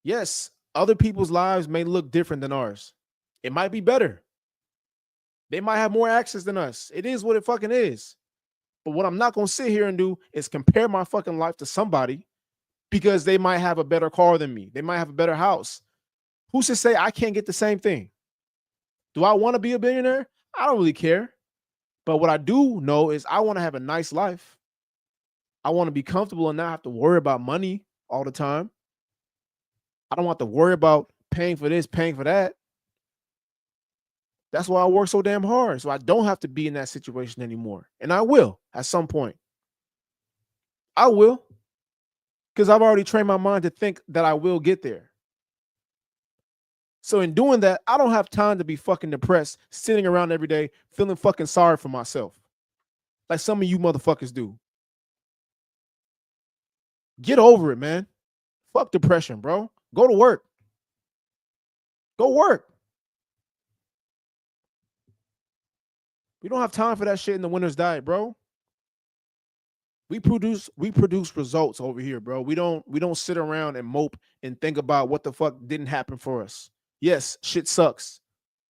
Yes, other people's lives may look different than ours. It might be better. They might have more access than us. It is what it fucking is. But what I'm not going to sit here and do is compare my fucking life to somebody because they might have a better car than me. They might have a better house. Who's to say I can't get the same thing? Do I want to be a billionaire? I don't really care. But what I do know is I want to have a nice life. I want to be comfortable and not have to worry about money all the time. I don't have to worry about paying for this, paying for that. That's why I work so damn hard. So I don't have to be in that situation anymore. And I will at some point. I will. Because I've already trained my mind to think that I will get there. So in doing that, I don't have time to be fucking depressed, sitting around every day, feeling fucking sorry for myself. Like some of you motherfuckers do. Get over it, man. Fuck depression, bro. Go to work. Go work. We don't have time for that shit in the winner's diet, bro. We produce results over here, bro. We don't sit around and mope and think about what the fuck didn't happen for us. Yes, shit sucks.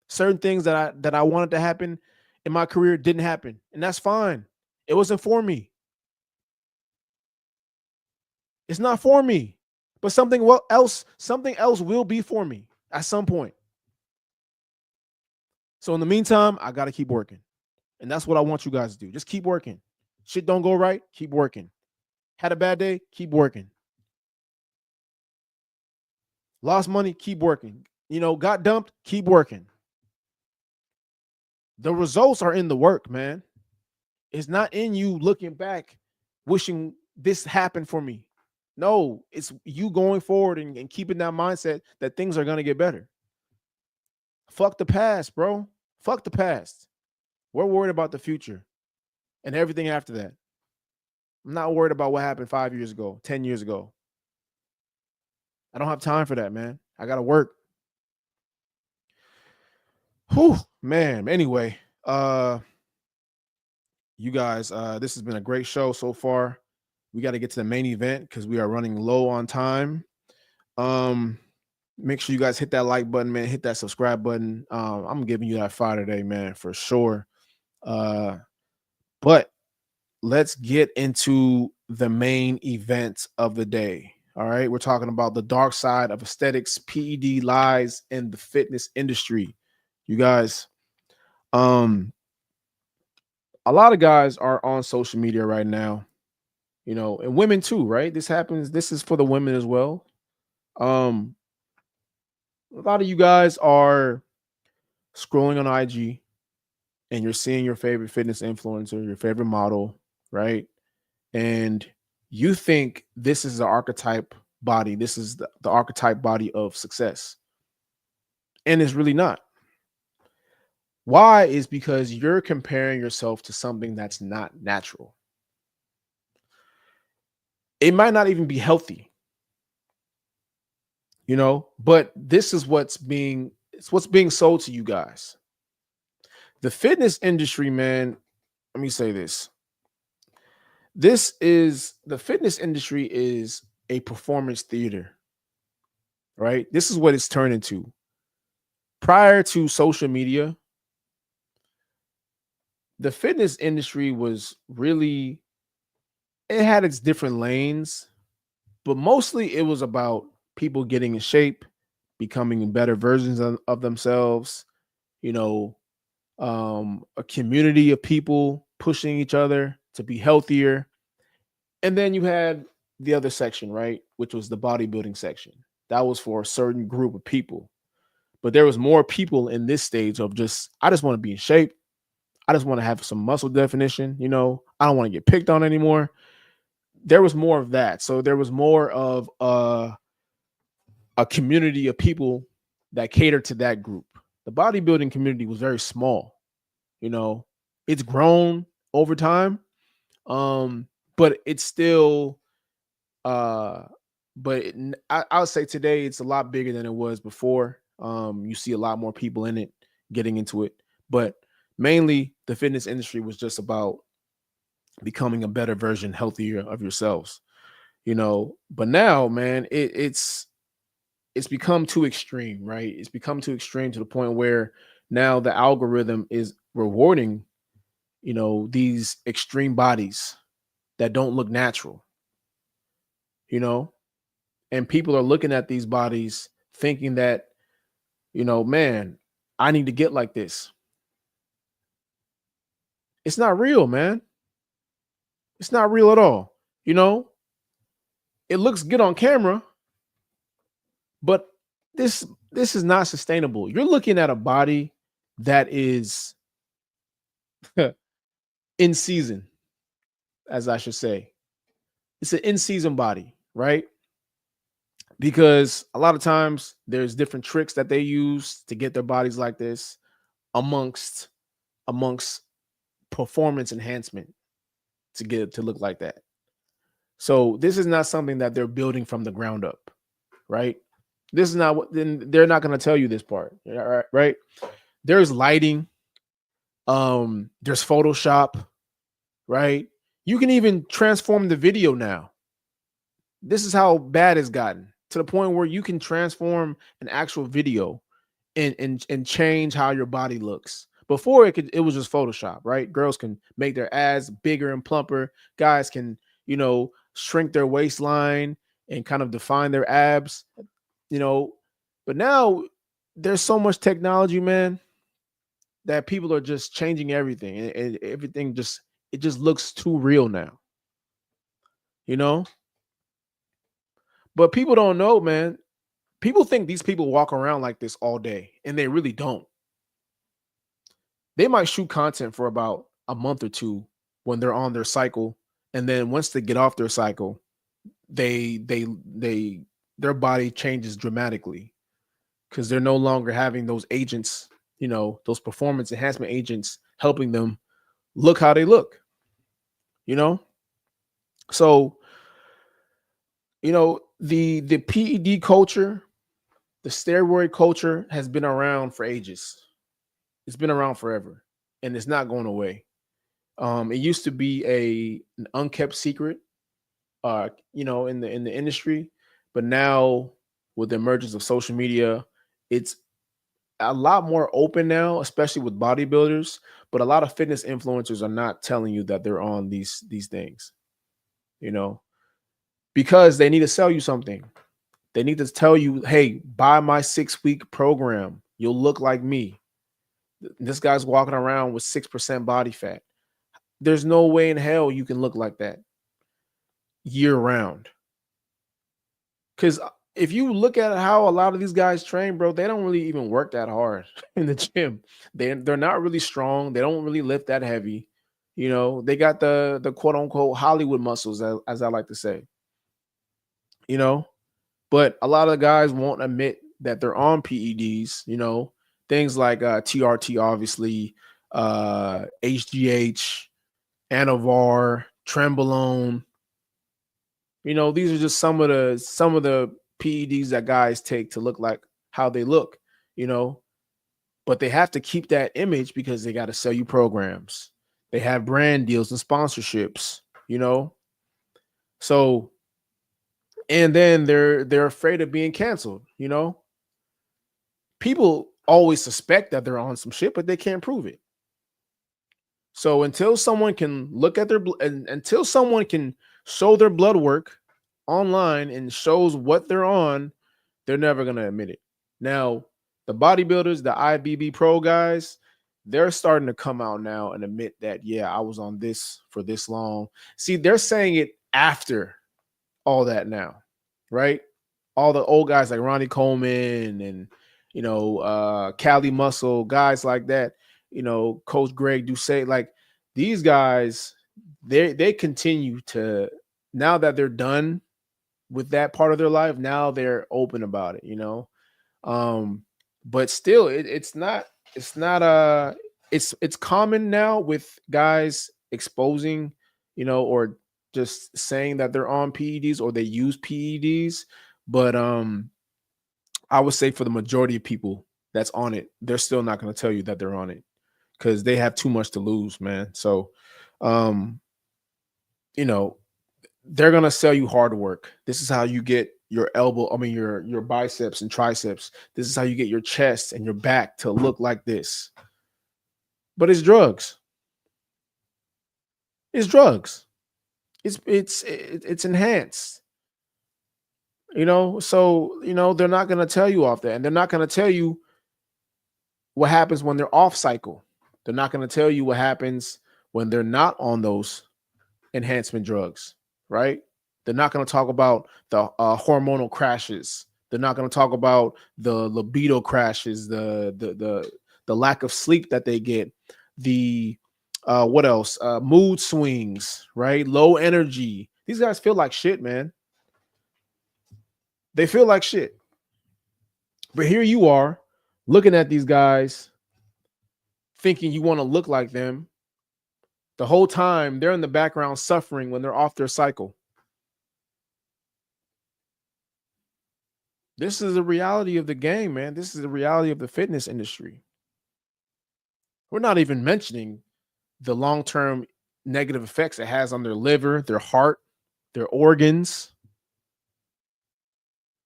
Certain things that I wanted to happen in my career didn't happen, and that's fine. It wasn't for me. It's not for me. But something else will be for me at some point. So in the meantime, I got to keep working. And that's what I want you guys to do. Just keep working. Shit don't go right, keep working. Had a bad day, keep working. Lost money, keep working. Got dumped, keep working. The results are in the work, man. It's not in you looking back, wishing this happened for me. No, it's you going forward and keeping that mindset that things are going to get better. Fuck the past, bro. Fuck the past. We're worried about the future and everything after that. I'm not worried about what happened 5 years ago, 10 years ago. I don't have time for that, man. I got to work. Whew, man. Anyway, you guys, this has been a great show so far. We got to get to the main event because we are running low on time. Make sure you guys hit that like button, man. Hit that subscribe button. I'm giving you that fire today, man, for sure. But let's get into the main event of the day. All right, we're talking about the dark side of aesthetics, PED lies in the fitness industry. You guys, a lot of guys are on social media right now, you know, and women too, right? This happens. This is for the women as well. A lot of you guys are scrolling on IG and you're seeing your favorite fitness influencer, your favorite model, right? And you think this is the archetype body. This is the archetype body of success. And it's really not. Why? Is because you're comparing yourself to something that's not natural. It might not even be healthy, you know, but this is what's being sold to you guys. The fitness industry, man, let me say this. The fitness industry is a performance theater, right? This is what it's turned into. Prior to social media, the fitness industry was really, it had its different lanes, but mostly it was about people getting in shape, becoming better versions of themselves, you know, a community of people pushing each other to be healthier. And then you had the other section, right? Which was the bodybuilding section. That was for a certain group of people. But there was more people in this stage of I just want to be in shape. I just want to have some muscle definition. You know, I don't want to get picked on anymore. There was more of that. So there was more of a community of people that catered to that group. The bodybuilding community was very small. You know, it's grown over time. But it's still I would say today it's a lot bigger than it was before. You see a lot more people in it getting into it, but mainly the fitness industry was just about becoming a better version, healthier of yourselves, you know. But now, man, it's become too extreme, right? It's become too extreme to the point where now the algorithm is rewarding, you know, these extreme bodies that don't look natural, you know, and people are looking at these bodies thinking that, you know, man, I need to get like this. It's not real, man. It's not real at all. You know, it looks good on camera, but this is not sustainable. You're looking at a body that is in season, as I should say. It's an in-season body, right? Because a lot of times there's different tricks that they use to get their bodies like this amongst performance enhancement to get it to look like that. So this is not something that they're building from the ground up, right? This is not what, then they're not going to tell you this part, right? There's lighting, there's Photoshop, right? You can even transform the video now. This is how bad it's gotten, to the point where you can transform an actual video and change how your body looks. Before it was just Photoshop, right? Girls can make their ass bigger and plumper. Guys can, you know, shrink their waistline and kind of define their abs, you know. But now there's so much technology, man, that people are just changing everything, and everything just looks too real now, you know. But people don't know, man. People think these people walk around like this all day, and they really don't. They might shoot content for about a month or two when they're on their cycle, and then once they get off their cycle, their body changes dramatically because they're no longer having those agents, you know, those performance enhancement agents helping them look how they look, you know. So, you know, the PED culture, the steroid culture has been around for ages. It's been around forever, and it's not going away. It used to be an unkept secret, in the industry, but now with the emergence of social media, it's a lot more open now, especially with bodybuilders. But a lot of fitness influencers are not telling you that they're on these things, you know, because they need to sell you something. They need to tell you, hey, buy my 6-week program. You'll look like me. This guy's walking around with 6% body fat. There's no way in hell you can look like that year round. Because if you look at how a lot of these guys train, bro, they don't really even work that hard in the gym. They're not really strong. They don't really lift that heavy. They got the quote unquote Hollywood muscles, as I like to say. But a lot of guys won't admit that they're on PEDs. Things like TRT, obviously, HGH, Anavar, Trenbolone. These are just some of the PEDs that guys take to look like how they look, but they have to keep that image because they got to sell you programs. They have brand deals and sponsorships, so, and then they're afraid of being canceled. People always suspect that they're on some shit, but they can't prove it. So until someone can look at until someone can show their blood work online and shows what they're on, they're never going to admit it. Now, the bodybuilders, the IBB pro guys, they're starting to come out now and admit that, yeah, I was on this for this long. See, they're saying it after all that now, right? All the old guys like Ronnie Coleman and, Cali Muscle, guys like that, Coach Greg Doucet, like these guys, they continue to, now that they're done with that part of their life, now they're open about it, but still it's common now with guys exposing, or just saying that they're on PEDs or they use PEDs. But I would say for the majority of people that's on it, they're still not going to tell you that they're on it because they have too much to lose, man. So they're going to sell you hard work. This is how you get your your biceps and triceps. This is how you get your chest and your back to look like this. But it's drugs. It's drugs. It's enhanced. So, they're not going to tell you off that. And they're not going to tell you what happens when they're off cycle. They're not going to tell you what happens when they're not on those enhancement drugs, right? They're not going to talk about the hormonal crashes. They're not going to talk about the libido crashes, the lack of sleep that they get, the what else? Mood swings, right? Low energy. These guys feel like shit, man. They feel like shit. But here you are looking at these guys thinking you want to look like them. The whole time they're in the background suffering when they're off their cycle. This is the reality of the game, man. This is the reality of the fitness industry. We're not even mentioning the long-term negative effects it has on their liver, their heart, their organs.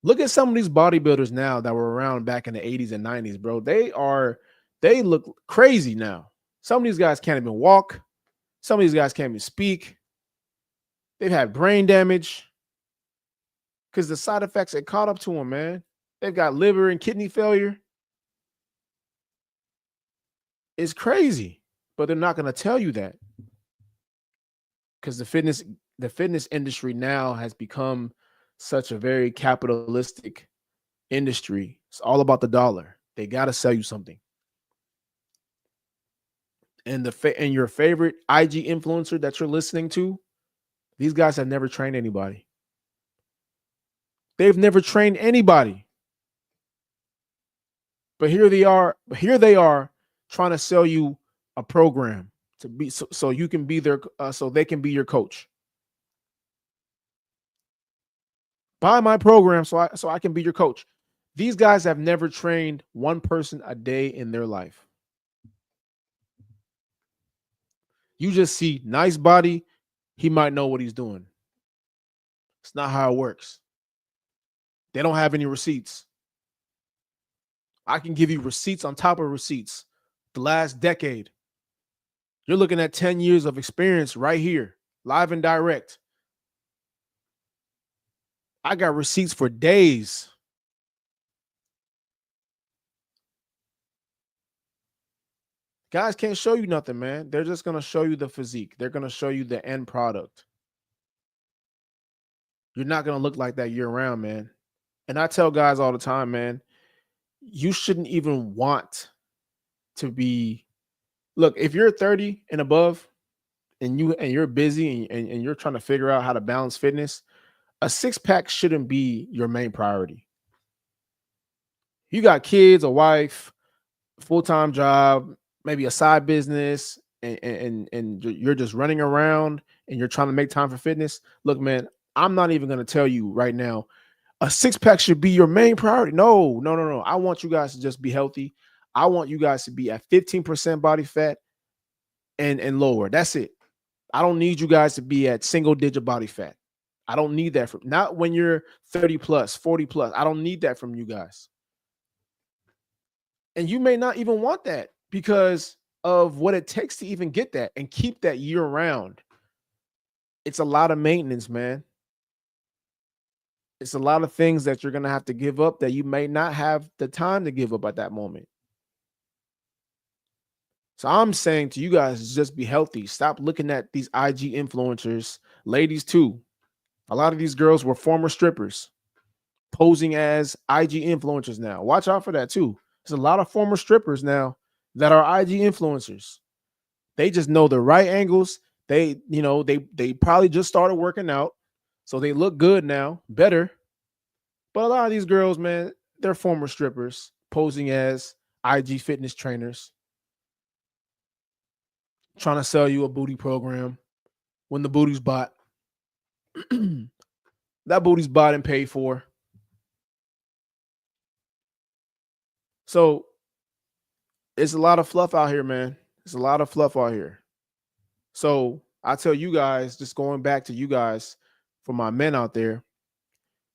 Look at some of these bodybuilders now that were around back in the 80s and 90s, bro. They look crazy now. Some of these guys can't even walk. Some of these guys can't even speak. They've had brain damage because the side effects had caught up to them, man. They've got liver and kidney failure. It's crazy, but they're not going to tell you that because the fitness industry now has become such a very capitalistic industry. It's all about the dollar. They got to sell you something. And your favorite IG influencer that you're listening to, these guys have never trained anybody. They've never trained anybody. But here they are trying to sell you a program to be so you can be their so they can be your coach. Buy my program so I can be your coach. These guys have never trained one person a day in their life. You just see nice body, he might know what he's doing. It's not how it works. They don't have any receipts. I can give you receipts on top of receipts. The last decade. You're looking at 10 years of experience right here, live and direct. I got receipts for days. Guys can't show you nothing, man. They're just going to show you the physique. They're going to show you the end product. You're not going to look like that year round, man. And I tell guys all the time, man, you shouldn't even want to be. Look, if you're 30 and above and you're busy and you're trying to figure out how to balance fitness, a six-pack shouldn't be your main priority. You got kids, a wife, full-time job, maybe a side business, and you're just running around and you're trying to make time for fitness. Look, man, I'm not even going to tell you right now, a six-pack should be your main priority. No. I want you guys to just be healthy. I want you guys to be at 15% body fat and lower. That's it. I don't need you guys to be at single-digit body fat. I don't need that from, not when you're 30 plus, 40 plus. I don't need that from you guys. And you may not even want that because of what it takes to even get that and keep that year round. It's a lot of maintenance, man. It's a lot of things that you're going to have to give up that you may not have the time to give up at that moment. So I'm saying to you guys, just be healthy. Stop looking at these IG influencers, ladies too. A lot of these girls were former strippers posing as IG influencers now. Watch out for that too. There's a lot of former strippers now that are IG influencers. They just know the right angles. They probably just started working out. So they look good now, better. But a lot of these girls, man, they're former strippers posing as IG fitness trainers, trying to sell you a booty program when the booty's bought. That booty's bought and paid for. So it's a lot of fluff out here, man. It's a lot of fluff out here. So I tell you guys, just going back to you guys, for my men out there,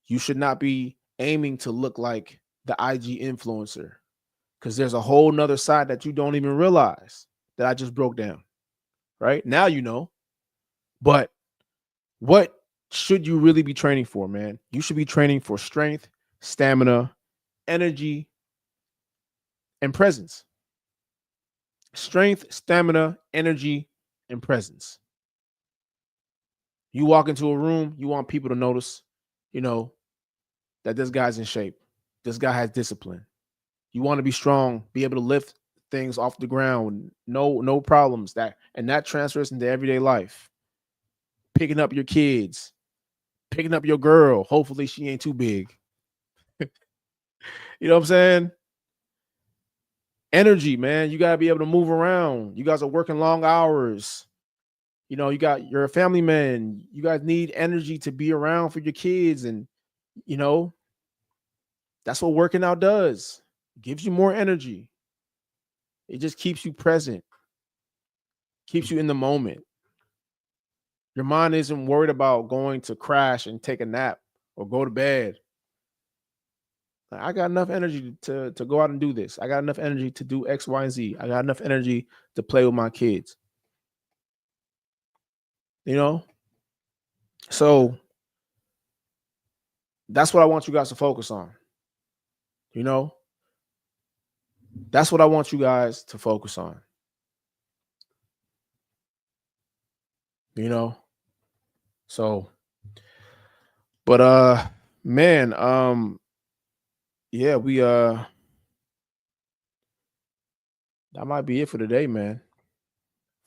you should not be aiming to look like the IG influencer, because there's a whole nother side that you don't even realize that I just broke down. Right now, you know. But what should you really be training for, man? You should be training for strength, stamina, energy, and presence. Strength, stamina, energy, and presence. You walk into a room, you want people to notice, that this guy's in shape. This guy has discipline. You want to be strong, be able to lift things off the ground, no problems. That transfers into everyday life. Picking up your kids, picking up your girl. Hopefully she ain't too big. You know what I'm saying? Energy, man. You gotta be able to move around. You guys are working long hours. You're a family man. You guys need energy to be around for your kids. And, that's what working out does. It gives you more energy. It just keeps you present, keeps you in the moment. Your mind isn't worried about going to crash and take a nap or go to bed. I got enough energy to go out and do this. I got enough energy to do X, Y, and Z. I got enough energy to play with my kids. So that's what I want you guys to focus on. That's what I want you guys to focus on. So, but man, yeah, we that might be it for today, man.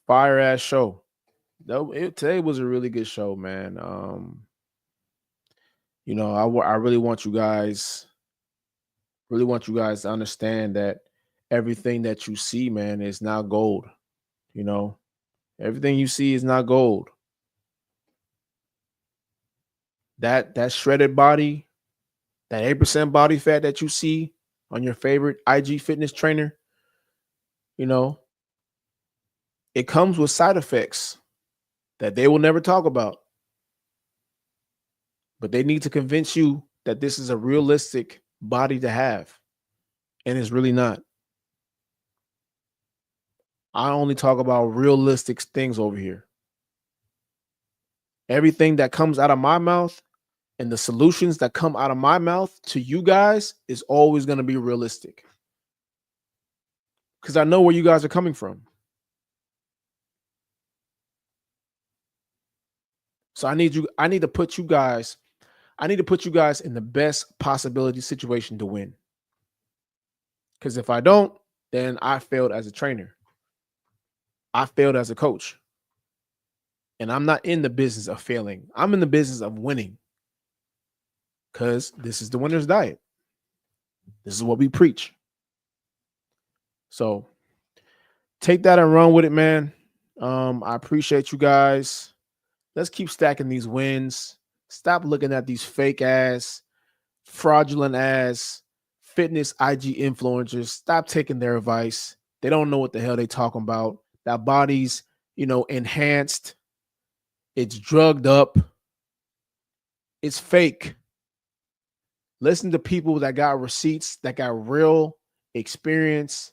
Fire ass show. Today was a really good show, man. I really want you guys to understand that everything that you see, man, is not gold. Everything you see is not gold. That shredded body, that 8% body fat that you see on your favorite IG fitness trainer, it comes with side effects that they will never talk about. But they need to convince you that this is a realistic body to have. And it's really not. I only talk about realistic things over here. Everything that comes out of my mouth and the solutions that come out of my mouth to you guys is always going to be realistic. Because I know where you guys are coming from. So I need to put you guys in the best possibility situation to win. Because if I don't, then I failed as a trainer. I failed as a coach. And I'm not in the business of failing. I'm in the business of winning. Because this is the winner's diet. This is what we preach. So take that and run with it, man. I appreciate you guys. Let's keep stacking these wins. Stop looking at these fake ass, fraudulent ass fitness IG influencers. Stop taking their advice. They don't know what the hell they talking about. That body's, enhanced. It's drugged up. It's fake. Listen to people that got receipts, that got real experience,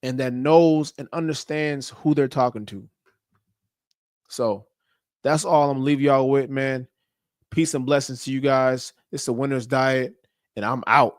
and that knows and understands who they're talking to. So that's all I'm leaving y'all with, man. Peace and blessings to you guys. It's the winner's diet, and I'm out.